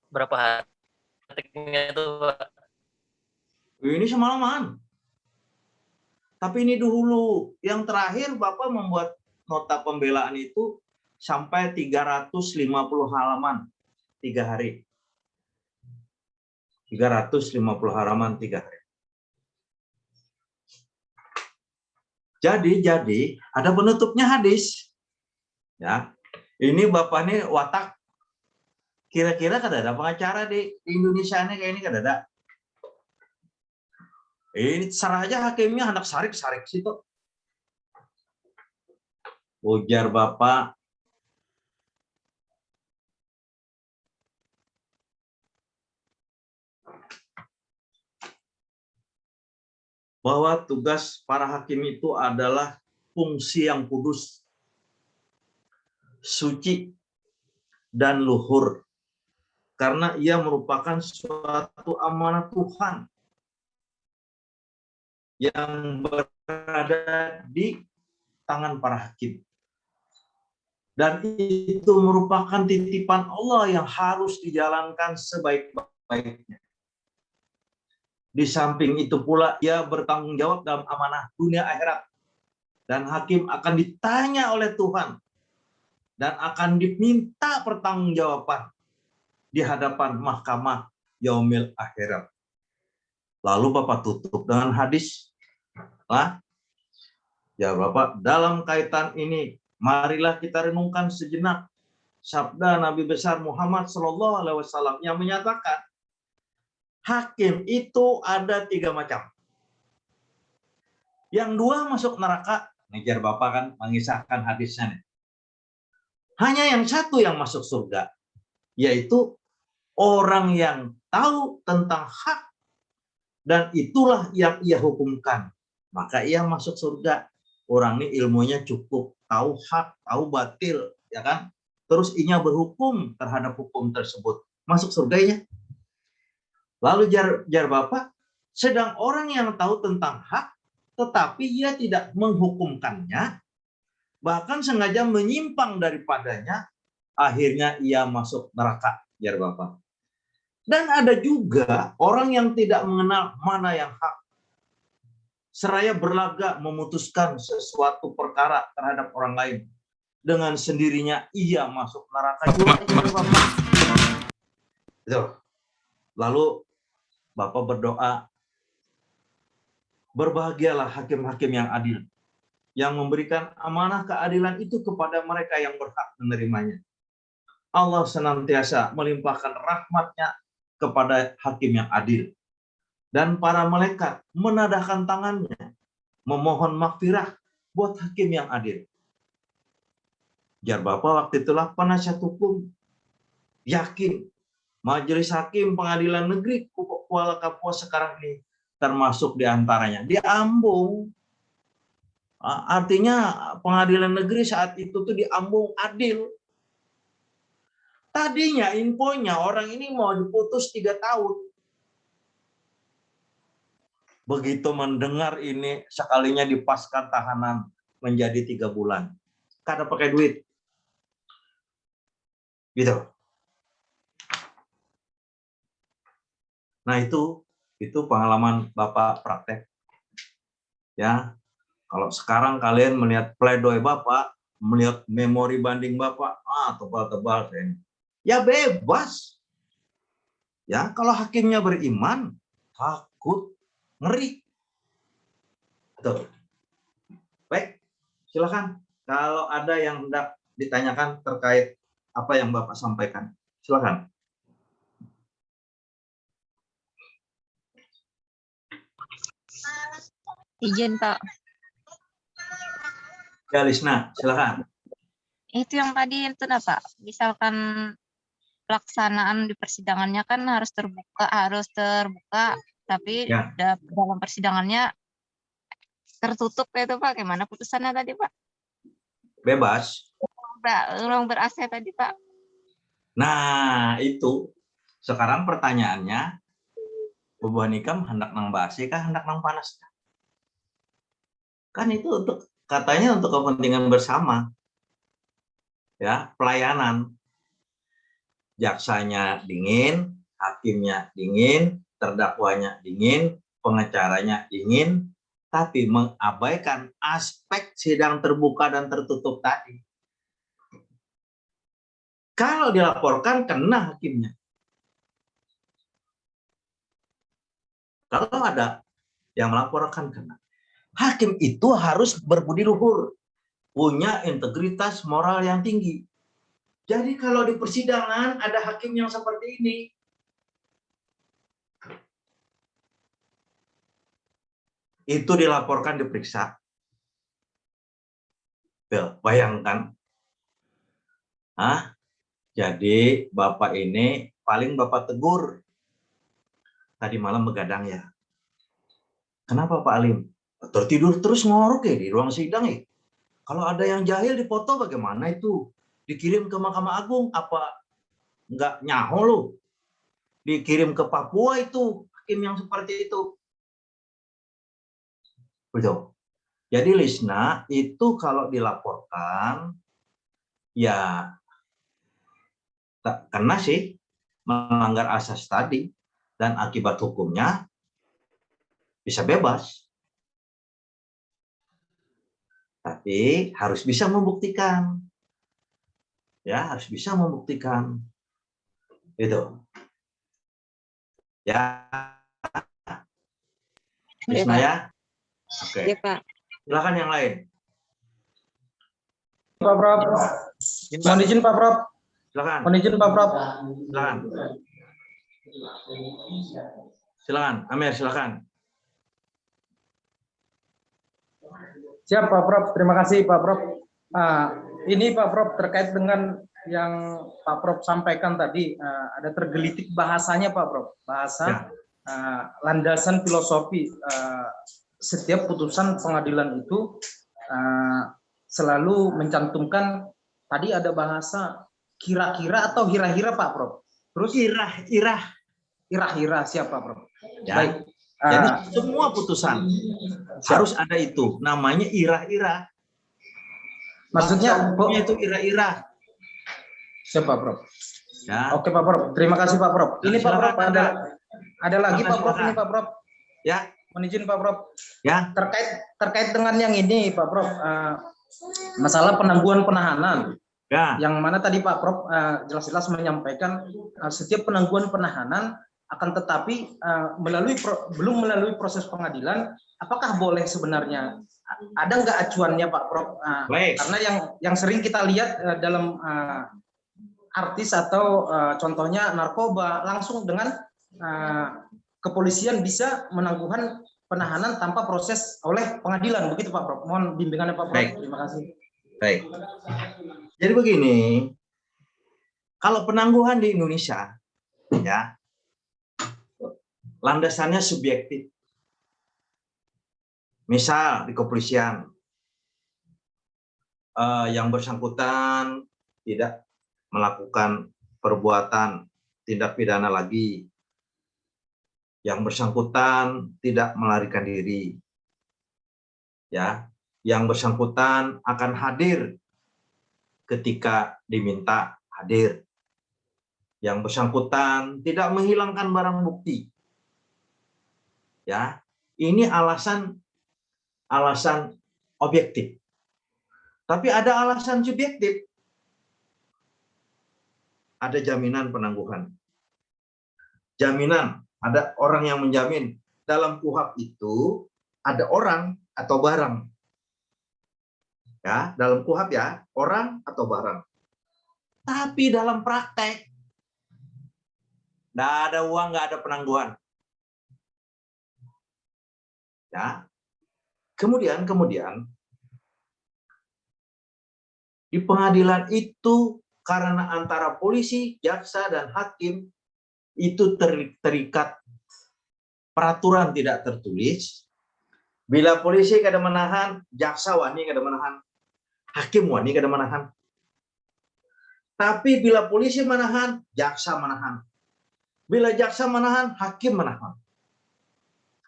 Berapa hari tekniknya itu, Pak? Ini semalaman. Tapi ini dulu. Yang terakhir Bapak membuat nota pembelaan itu sampai 350 halaman 3 hari. 350 halaman 3 hari. Jadi ada penutupnya hadis. Ya. Ini Bapak ini watak. Kira-kira kada ada pengacara di Indonesia ini kayak ini kada ada. Ini serah aja hakimnya anak sarik situ. Ujar Bapak. Bahwa tugas para hakim itu adalah fungsi yang kudus, suci, dan luhur. Karena ia merupakan suatu amanah Tuhan yang berada di tangan para hakim. Dan itu merupakan titipan Allah yang harus dijalankan sebaik-baiknya. Di samping itu pula ia bertanggung jawab dalam amanah dunia akhirat. Dan hakim akan ditanya oleh Tuhan. Dan akan diminta pertanggungjawaban di hadapan mahkamah yaumil akhirat. Lalu Bapak tutup dengan hadis. Ya Bapak, dalam kaitan ini, marilah kita renungkan sejenak sabda Nabi besar Muhammad SAW yang menyatakan, hakim itu ada 3 macam. Yang 2 masuk neraka, ngejar Bapak kan mengisahkan hadisnya. Hanya yang 1 yang masuk surga, yaitu orang yang tahu tentang hak dan itulah yang ia hukumkan. Maka ia masuk surga. Orang ini ilmunya cukup, tahu hak, tahu batil, ya kan? Terus ia berhukum terhadap hukum tersebut. Masuk surganya. Lalu jar Bapak, sedang orang yang tahu tentang hak, tetapi ia tidak menghukumkannya, bahkan sengaja menyimpang daripadanya, akhirnya ia masuk neraka, jar Bapak. Dan ada juga orang yang tidak mengenal mana yang hak, seraya berlagak memutuskan sesuatu perkara terhadap orang lain. Dengan sendirinya ia masuk neraka juga, jar Bapak. Itu. Lalu Bapak berdoa, berbahagialah hakim-hakim yang adil, yang memberikan amanah keadilan itu kepada mereka yang berhak menerimanya. Allah senantiasa melimpahkan rahmat-Nya kepada hakim yang adil. Dan para malaikat menadahkan tangannya, memohon maghfirah buat hakim yang adil. Jar Bapak waktu itulah penasihat hukum yakin majelis hakim pengadilan negeri Kuala Kapuas sekarang ini termasuk diantaranya di Ambung. Artinya pengadilan negeri saat itu tuh di Ambung adil. Tadinya infonya orang ini mau diputus 3 tahun. Begitu mendengar ini sekalinya dipaskan tahanan menjadi 3 bulan. Kada pakai duit. Gitu. Nah itu pengalaman Bapak praktek. Ya. Kalau sekarang kalian melihat pledoi Bapak, melihat memori banding Bapak, tebal-tebal kayaknya. Ya bebas. Ya, kalau hakimnya beriman, takut, ngeri. Tuh. Baik, silakan. Kalau ada yang hendak ditanyakan terkait apa yang Bapak sampaikan, silakan. Izin, Pak. Ya, Lisna, silakan. Itu yang tadi itu Pak. Misalkan pelaksanaan di persidangannya kan harus terbuka, tapi Ya. dalam persidangannya tertutup itu Pak. Gimana putusannya tadi Pak? Bebas. Ruang ber-AC tadi Pak. Nah, itu. Sekarang pertanyaannya, Bubuhan Ikam hendak nang basi kah hendak nang panas? Kan itu untuk katanya untuk kepentingan bersama. Ya, pelayanan. Jaksanya dingin, hakimnya dingin, terdakwanya dingin, pengacaranya dingin, tapi mengabaikan aspek sidang terbuka dan tertutup tadi. Kalau dilaporkan, kena hakimnya. Kalau ada yang melaporkan, kena. Hakim itu harus berbudi luhur, punya integritas moral yang tinggi. Jadi kalau di persidangan ada hakim yang seperti ini, itu dilaporkan, diperiksa. Bayangkan, jadi Bapak ini paling Bapak tegur. Tadi malam begadang ya. Kenapa Pak Alim? Tertidur terus ngorok ya di ruang sidang ya. Kalau ada yang jahil dipoto bagaimana itu? Dikirim ke Mahkamah Agung, apa nggak nyaho lo? Dikirim ke Papua itu, hakim yang seperti itu. Betul. Jadi Lisna itu kalau dilaporkan, ya kena sih melanggar asas tadi, dan akibat hukumnya bisa bebas. Tapi harus bisa membuktikan. Ya, harus bisa membuktikan. Itu. Ya. Lisna ya. Oke. Ya, Pak. Silakan yang lain. Pak Prof. Mohon izin Pak Prof. Silakan. Mohon izin Pak Prof. Silakan. Silakan. Amir, silakan. Siap Pak Prof. Terima kasih Pak Prof. Ini Pak Prof terkait dengan yang Pak Prof sampaikan tadi, ada tergelitik bahasanya Pak Prof. Bahasa landasan filosofi. Setiap putusan pengadilan itu selalu mencantumkan, tadi ada bahasa kira-kira atau hira-hira Pak Prof. Terus irah-hira siapa Prof? Ya. Baik. Jadi semua putusan harus ada itu, namanya irah-irah. Maksudnya itu irah-irah. Siapa Prof? Ya. Oke Pak Prof. Terima kasih Pak Prof. Ini Pak Prof ada lagi Pak Prof ini Pak Prof. Ya. Mohon izin Pak Prof. Ya. Terkait dengan yang ini Pak Prof. Masalah penangguhan penahanan. Ya. Yang mana tadi Pak Prof jelas-jelas menyampaikan setiap penangguhan penahanan akan tetapi belum melalui proses pengadilan, apakah boleh sebenarnya? Ada nggak acuannya Pak Prof? Karena yang sering kita lihat dalam artis atau contohnya narkoba, langsung dengan kepolisian bisa menangguhan penahanan tanpa proses oleh pengadilan, begitu Pak Prof. Mohon bimbingannya Pak Prof. Baik. Terima kasih. Baik. Jadi begini, kalau penangguhan di Indonesia, ya, landasannya subjektif. Misal di kepolisian, yang bersangkutan tidak melakukan perbuatan tindak pidana lagi, yang bersangkutan tidak melarikan diri, ya, yang bersangkutan akan hadir ketika diminta hadir, yang bersangkutan tidak menghilangkan barang bukti. Ya, ini alasan objektif. Tapi ada alasan subjektif. Ada jaminan penangguhan. Jaminan, ada orang yang menjamin. Dalam KUHP itu ada orang atau barang. Ya, dalam KUHP ya, orang atau barang. Tapi dalam praktek nggak ada uang, nggak ada penangguhan. Ya. Kemudian di pengadilan itu karena antara polisi, jaksa dan hakim itu terikat peraturan tidak tertulis. Bila polisi kada menahan, jaksa wani kada menahan, hakim wani kada menahan. Tapi bila polisi menahan, jaksa menahan. Bila jaksa menahan, hakim menahan.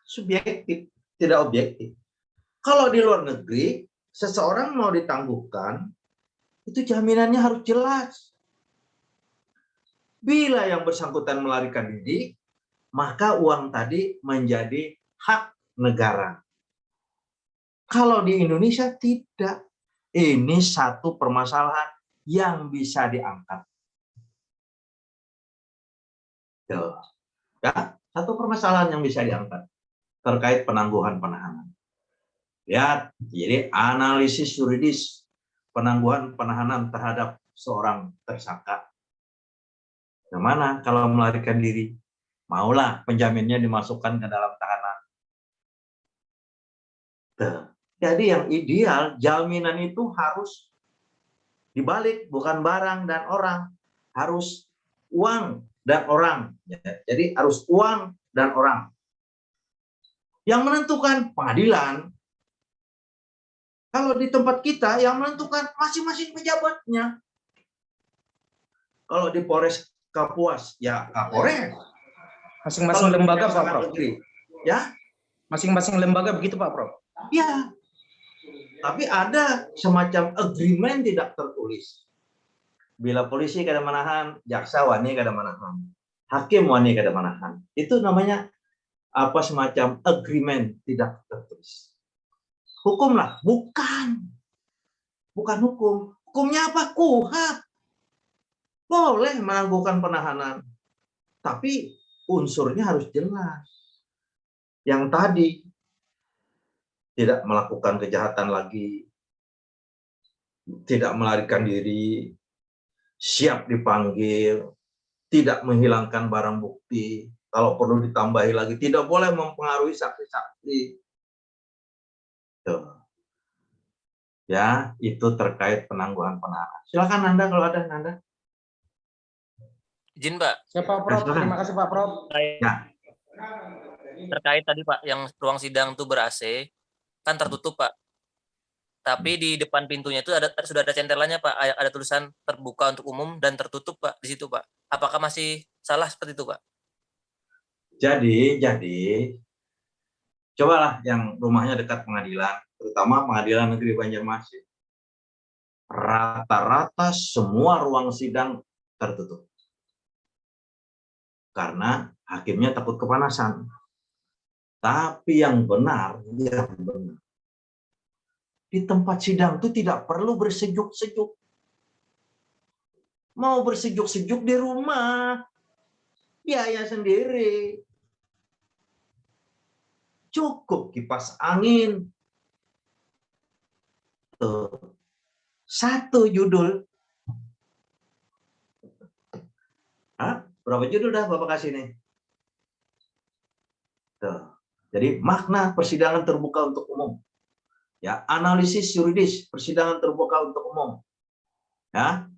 Subjektif, tidak objektif. Kalau di luar negeri, seseorang mau ditangguhkan, itu jaminannya harus jelas. Bila yang bersangkutan melarikan diri, maka uang tadi menjadi hak negara. Kalau di Indonesia tidak. Ini satu permasalahan yang bisa diangkat. Tuh. Ya, satu permasalahan yang bisa diangkat terkait penangguhan penahanan. Ya, jadi analisis yuridis penangguhan penahanan terhadap seorang tersangka. Yang mana kalau melarikan diri, maulah penjaminnya dimasukkan ke dalam tahanan. Tuh. Jadi yang ideal, jaminan itu harus dibalik, bukan barang dan orang. Harus uang dan orang. Jadi harus uang dan orang. Yang menentukan pengadilan. Kalau di tempat kita, yang menentukan masing-masing pejabatnya. Kalau di Polres Kapuas, ya Kapolres. Masing-masing lembaga, Pak Prof. Ya, Masing-masing lembaga begitu, Pak Prof. ya. Tapi ada semacam agreement tidak tertulis. Bila polisi kada menahan, jaksa wani kada menahan, hakim wani kada menahan. Itu namanya apa, semacam agreement tidak tertulis. Hukum lah, bukan hukum. Hukumnya apa? KUHP. Boleh menangguhkan penahanan, tapi unsurnya harus jelas. Yang tadi, tidak melakukan kejahatan lagi, tidak melarikan diri, siap dipanggil, tidak menghilangkan barang bukti, kalau perlu ditambahi lagi, tidak boleh mempengaruhi saksi-saksi. Ya, itu terkait penangguhan penahanan. Silakan Nanda kalau ada, Nanda. Izin Pak, Siapa Prof? Silakan. Terima kasih Pak Prof. Ya, terkait tadi Pak, yang ruang sidang itu ber-AC, kan tertutup Pak. Tapi di depan pintunya itu sudah ada centelannya Pak, ada tulisan terbuka untuk umum dan tertutup Pak di situ Pak. Apakah masih salah seperti itu Pak? jadi cobalah yang rumahnya dekat pengadilan, terutama Pengadilan Negeri Banjarmasin. Rata-rata semua ruang sidang tertutup. Karena hakimnya takut kepanasan. Tapi yang benar, di tempat sidang itu tidak perlu bersejuk-sejuk. Mau bersejuk-sejuk di rumah, biaya sendiri. Cukup kipas angin. Tuh. Satu judul. Hah? Berapa judul dah Bapak kasih nih? Tuh. Jadi makna persidangan terbuka untuk umum. Ya, analisis yuridis persidangan terbuka untuk umum. Ya.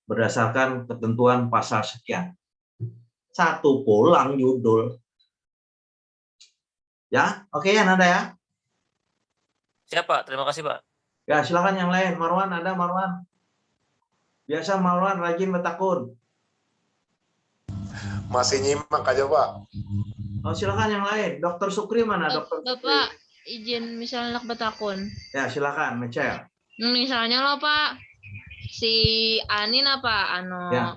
Berdasarkan ketentuan pasal sekian. Satu pulang judul. Ya, oke ya Nanda ya. Siap Pak, terima kasih Pak. Ya, silakan yang lain. Marwan, ada Marwan. Biasa Marwan rajin bertakun. Masih nyimak aja Pak. Oh, silakan yang lain. Dokter Sukri mana? Dokter Sukri. Bapak izin misalnya nak bertakun. Ya, silakan, Michelle. Misalnya loh Pak, si Ani apa Ya.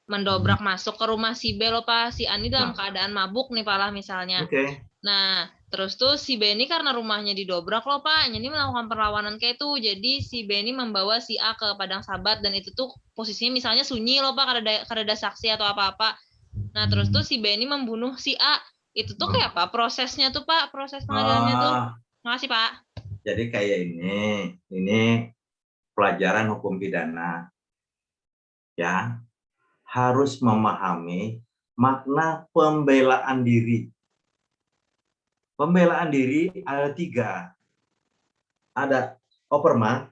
mendobrak masuk ke rumah si B loh Pak. Si Ani dalam Nah. keadaan mabuk nih Pak lah misalnya. Oke. Nah, terus tuh si Benny karena rumahnya didobrak loh Pak, jadi melakukan perlawanan kayak itu. Jadi si Benny membawa si A ke Padang Sabat dan itu tuh posisinya misalnya sunyi loh Pak, karena ada saksi atau apa-apa. Nah, terus tuh si Benny membunuh si A. Itu tuh kayak apa prosesnya tuh Pak, proses pengadilannya tuh. Makasih Pak. Jadi kayak ini pelajaran hukum pidana. Ya, harus memahami makna pembelaan diri. Pembelaan diri ada 3. Ada operma,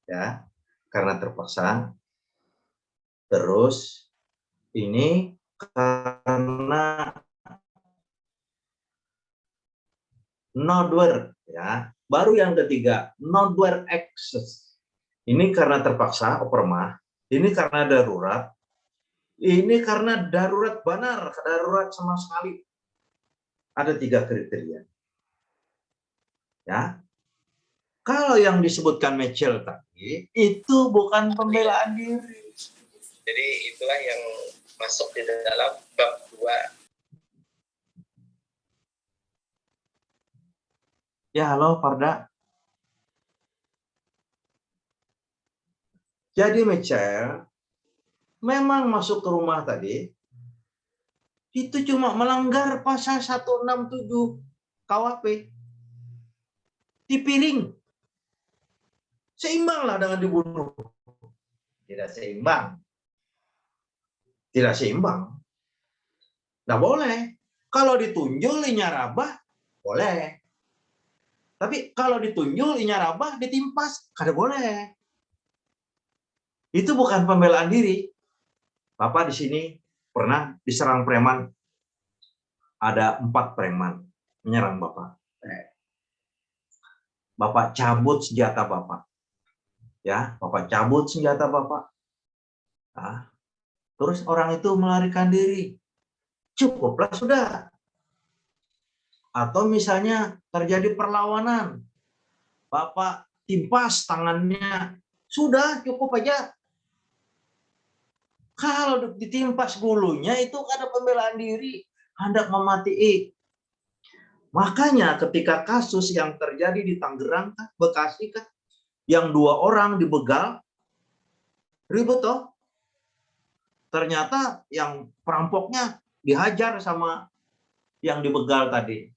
ya, karena terpaksa. Terus ini karena nodwer, ya. Baru yang ketiga, nodwer excess. Ini karena terpaksa operma, ini karena darurat, ini karena darurat benar, darurat sama sekali. Ada 3 kriteria. Ya. Kalau yang disebutkan Mitchell tadi, itu bukan pembelaan diri. Jadi itulah yang masuk di dalam bab 2. Ya, halo Farda. Jadi Mitchell memang masuk ke rumah tadi, itu cuma melanggar pasal 167 KUHP. Dipiring. Seimbanglah dengan dibunuh. Tidak seimbang. Tidak seimbang. Nggak boleh. Kalau ditunjul Inyarabah, boleh. Tapi kalau ditunjul Inyarabah, ditimpas, kada boleh. Itu bukan pembelaan diri. Bapak di sini pernah diserang preman. Ada 4 preman menyerang Bapak. Bapak cabut senjata Bapak. Ya, Bapak cabut senjata Bapak. Nah, terus orang itu melarikan diri. Cukuplah sudah. Atau misalnya terjadi perlawanan. Bapak timpas tangannya. Sudah, cukup aja. Kalau ditimpas bulunya itu ada pembelaan diri, hendak memati. Makanya ketika kasus yang terjadi di Tangerang, Bekasi, yang 2 orang dibegal, ribut toh. Ternyata yang perampoknya dihajar sama yang dibegal tadi.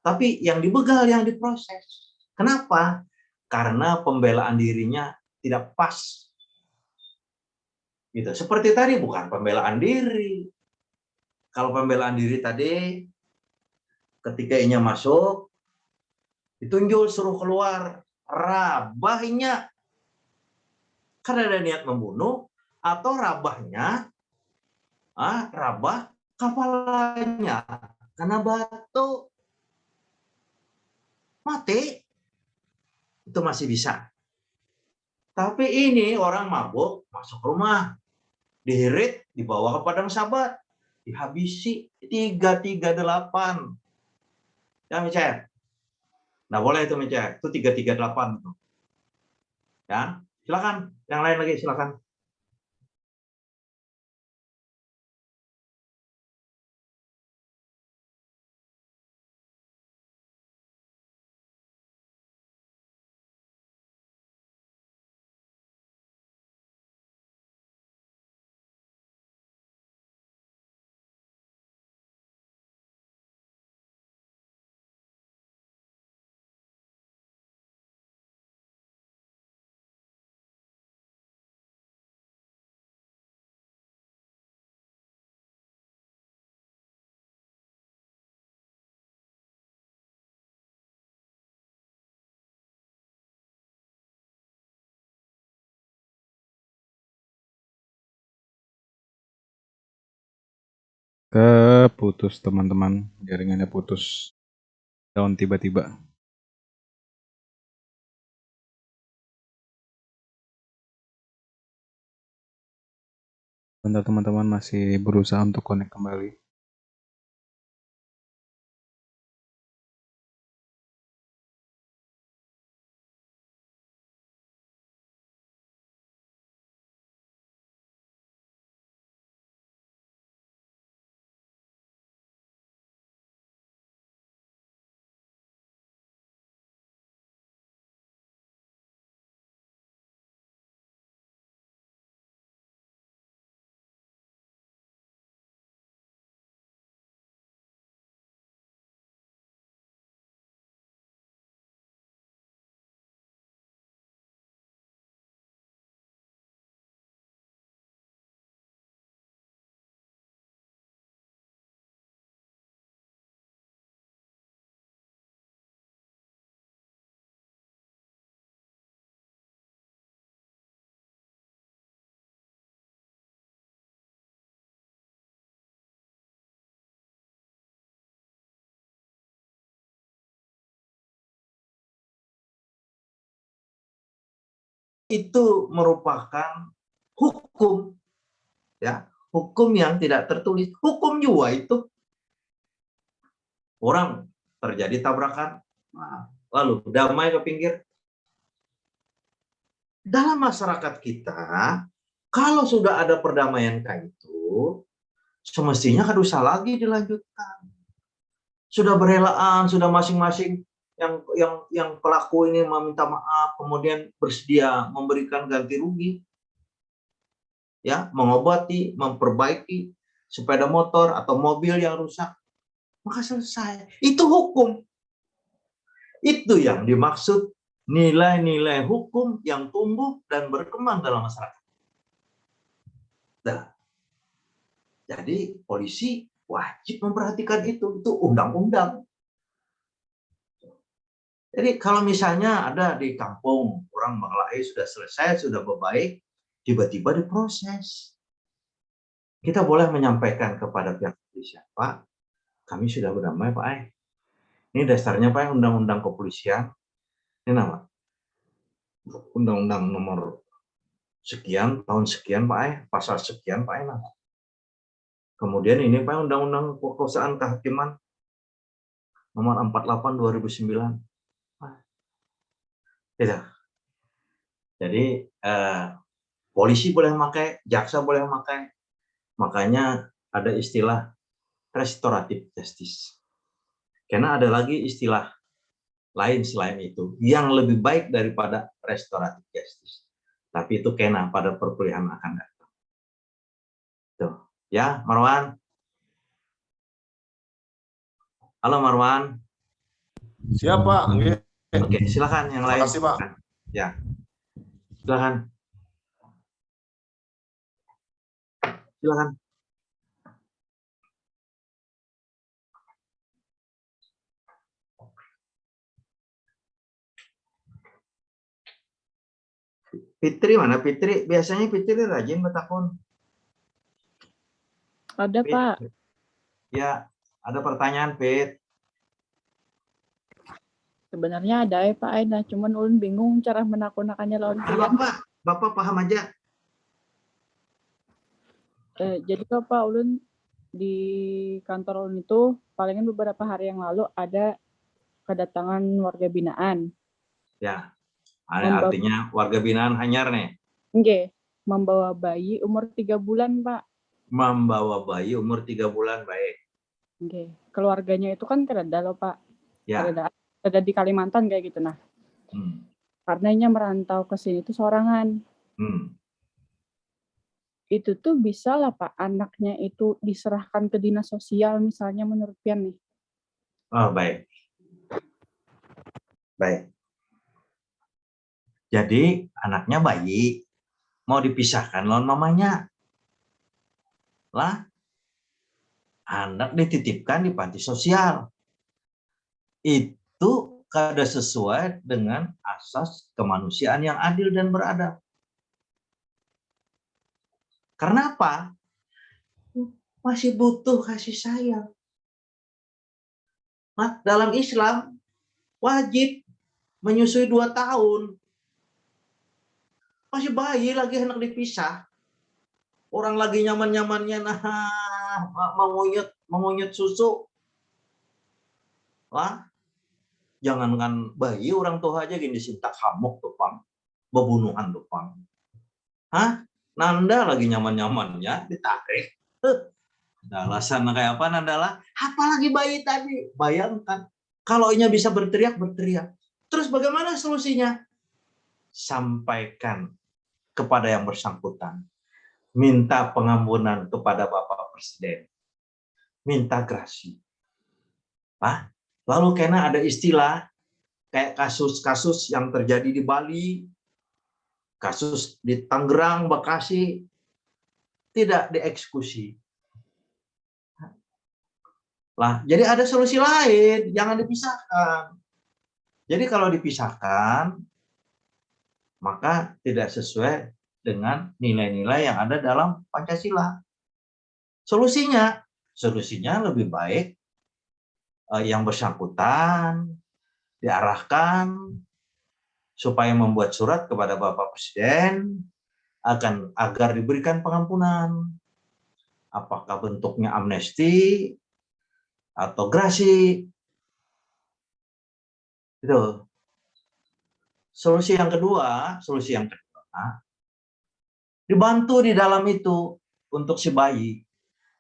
Tapi yang dibegal yang diproses. Kenapa? Karena pembelaan dirinya tidak pas. Gitu. Seperti tadi bukan pembelaan diri. Kalau pembelaan diri tadi ketika inya masuk ditunjuk suruh keluar, rabahnya karena ada niat membunuh atau rabah kepalanya karena batu mati, itu masih bisa. Tapi ini orang mabuk masuk rumah, dihirit, dibawa ke Padang Sabat, dihabisi 338. Ya, Micer. Nah, boleh itu, Micer. Itu 338. Ya, silakan. Yang lain lagi, silakan. Keputus teman-teman, jaringannya putus, down tiba-tiba. Bentar teman-teman, masih berusaha untuk connect kembali. itu merupakan hukum, ya, hukum yang tidak tertulis. Hukum juga itu orang terjadi tabrakan, lalu damai ke pinggir. Dalam masyarakat kita, kalau sudah ada perdamaian kayak itu, semestinya kada usah lagi dilanjutkan. Sudah berelaan, sudah masing-masing yang pelaku ini meminta maaf, kemudian bersedia memberikan ganti rugi, ya, mengobati, memperbaiki sepeda motor atau mobil yang rusak, maka selesai. Itu hukum. Itu yang dimaksud nilai-nilai hukum yang tumbuh dan berkembang dalam masyarakat. Nah, jadi polisi wajib memperhatikan itu undang-undang. Jadi kalau misalnya ada di kampung, orang berkelahi sudah selesai, sudah baik, tiba-tiba diproses. Kita boleh menyampaikan kepada pihak kepolisian, Pak, kami sudah berdamai, Pak. Ini dasarnya, Pak, undang-undang kepolisian. Ini nama undang-undang nomor sekian, tahun sekian, Pak, pasal sekian, Pak. Kemudian ini, Pak, undang-undang perkosaan kehakiman nomor 48 2009. Tidak. Jadi polisi boleh memakai, jaksa boleh memakai. Makanya ada istilah restoratif justice. Karena ada lagi istilah lain selain itu yang lebih baik daripada restoratif justice. Tapi itu kena pada perkuliahan akan datang. Tuh, ya, Marwan. Halo Marwan. Siap, Pak. Oke, silakan yang lain. Terima kasih, Pak. Ya, silakan. Silakan. Fitri mana? Fitri biasanya Fitri rajin bertakun. Ada, Fit. Pak. Ya, ada pertanyaan, Fit. Sebenarnya ada ya Pak Aina, cuman ulun bingung cara menakut-nakannya lawan kalian. Bapak paham aja. Jadi kok Pak ulun di kantor ulun itu palingan beberapa hari yang lalu ada kedatangan warga binaan. Ya, artinya warga binaan Hanyar nih. Oke, membawa bayi umur 3 bulan Pak. Membawa bayi umur 3 bulan, baik. Oke, keluarganya itu kan kereda loh Pak. Ya. Ada di Kalimantan kayak gitu nah. Karenanya merantau ke sini tuh sorangan. Itu tuh bisa lah Pak, anaknya itu diserahkan ke dinas sosial misalnya menurut Pian nih. Oh, baik. Baik. Jadi anaknya bayi, mau dipisahkan lawan mamanya. Lah, anak dititipkan di panti sosial. Itu kada sesuai dengan asas kemanusiaan yang adil dan beradab. Karena apa? Masih butuh kasih sayang. Nah, dalam Islam wajib menyusui 2 tahun. Masih bayi lagi hendak dipisah. Orang lagi nyaman-nyamannya mengunyut susu. Lah, jangankan bayi, orang tua aja gini disintak hamuk tuh, Pang. Pembunuhan tuh, Pang. Hah? Nanda lagi nyaman-nyamannya ditarik. Ada alasan kayak apa Nandala? Apalagi bayi tadi. Bayangkan kalau inya bisa berteriak. Terus bagaimana solusinya? Sampaikan kepada yang bersangkutan. Minta pengampunan kepada Bapak Presiden. Minta grasi. Lalu karena ada istilah kayak kasus-kasus yang terjadi di Bali, kasus di Tangerang, Bekasi, tidak dieksekusi. Lah, jadi ada solusi lain, jangan dipisahkan. Jadi kalau dipisahkan, maka tidak sesuai dengan nilai-nilai yang ada dalam Pancasila. Solusinya lebih baik yang bersangkutan diarahkan supaya membuat surat kepada Bapak Presiden agar diberikan pengampunan. Apakah bentuknya amnesti atau grasi? Itu. Solusi yang kedua, dibantu di dalam itu untuk si bayi.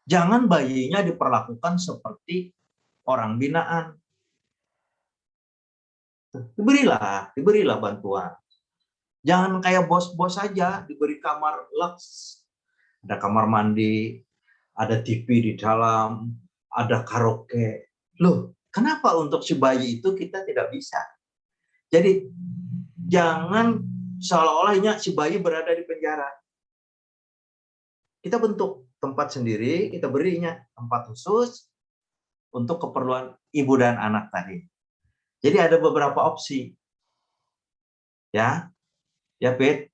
Jangan bayinya diperlakukan seperti orang binaan. Diberilah bantuan. Jangan kayak bos-bos saja diberi kamar lux, ada kamar mandi, ada TV di dalam, ada karaoke. Loh, kenapa untuk si bayi itu kita tidak bisa? Jadi jangan seolah-olahnya si bayi berada di penjara. Kita bentuk tempat sendiri, kita berinya tempat khusus untuk keperluan ibu dan anak tadi. Jadi ada beberapa opsi. Ya, Pit.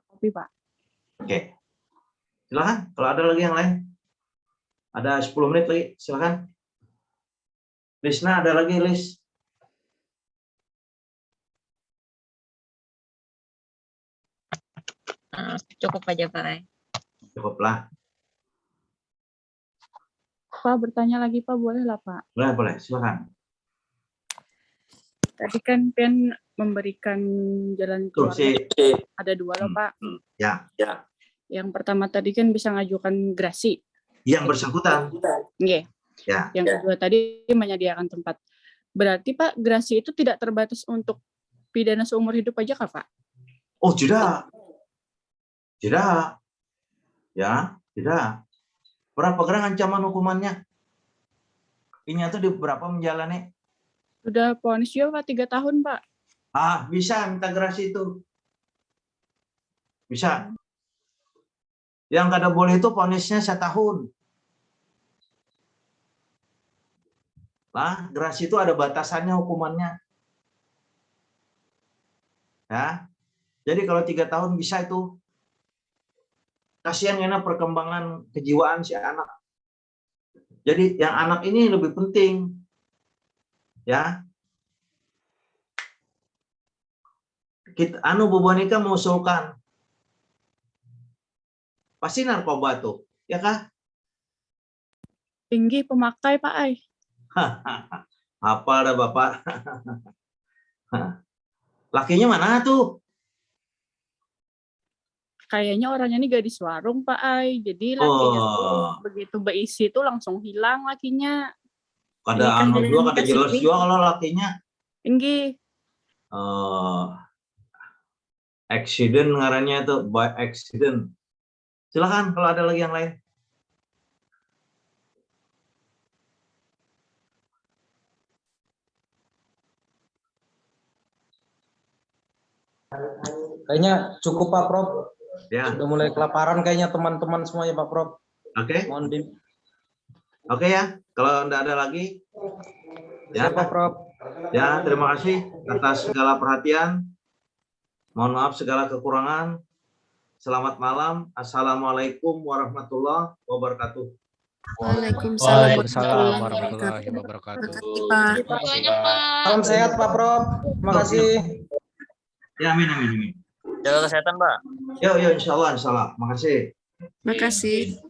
Kopi, Pak. Oke. Silakan, kalau ada lagi yang lain. Ada 10 menit lagi, silakan. Lisna, ada lagi, Lis? Cukup aja, Pak. Cukuplah. Pak, bertanya lagi, Pak. Boleh lah, Pak? Boleh, silakan. Tadi kan memberikan jalan keluar. Ada 2 loh, Pak. Ya. Yang pertama tadi kan bisa ngajukan grasi. Yang bersangkutan. Iya. Ya. Yang kedua tadi menyediakan tempat. Berarti, Pak, grasi itu tidak terbatas untuk pidana seumur hidup aja, Kak, Pak? Oh, tidak. Tidak. Ya, tidak. Berapa gerang ancaman hukumannya? Ini tuh di berapa menjalani? Sudah vonis juga, Pak, 3 tahun, Pak. Bisa minta grasi itu. Bisa. Yang kada boleh itu vonisnya 1 tahun. Nah, grasi itu ada batasannya hukumannya. Ya. Jadi kalau 3 tahun bisa itu. Kasihan karena perkembangan kejiwaan si anak. Jadi yang anak ini lebih penting. Ya. Bu Bonika mengusulkan. Pasti narkoba tuh, ya kah? Tinggi pemakai, Pak Ai. Apa ada Bapak? Lakinya mana tuh? Kayaknya orangnya ini gadis warung, Pak Ai. Jadi lakinya tuh begitu berisi tuh langsung hilang lakinya. Kada anu juga, kada jelas juga kalau lakinya. Tinggi. Accident ngarannya itu, by accident. Silakan kalau ada lagi yang lain. Kayaknya cukup, Pak Prof. Ya. Sudah mulai kelaparan kayaknya teman-teman semuanya, Pak Prof. Oke. Oke ya, kalau tidak ada lagi. Ya, Pak Prof. Ya, terima kasih atas segala perhatian. Mohon maaf segala kekurangan. Selamat malam. Assalamualaikum warahmatullahi wabarakatuh. Waalaikumsalam warahmatullahi wabarakatuh. Salam sehat, Pak Prof. Terima kasih. Ya, amin. Jaga kesehatan, Pak. Yo, insya Allah. Makasih. Makasih.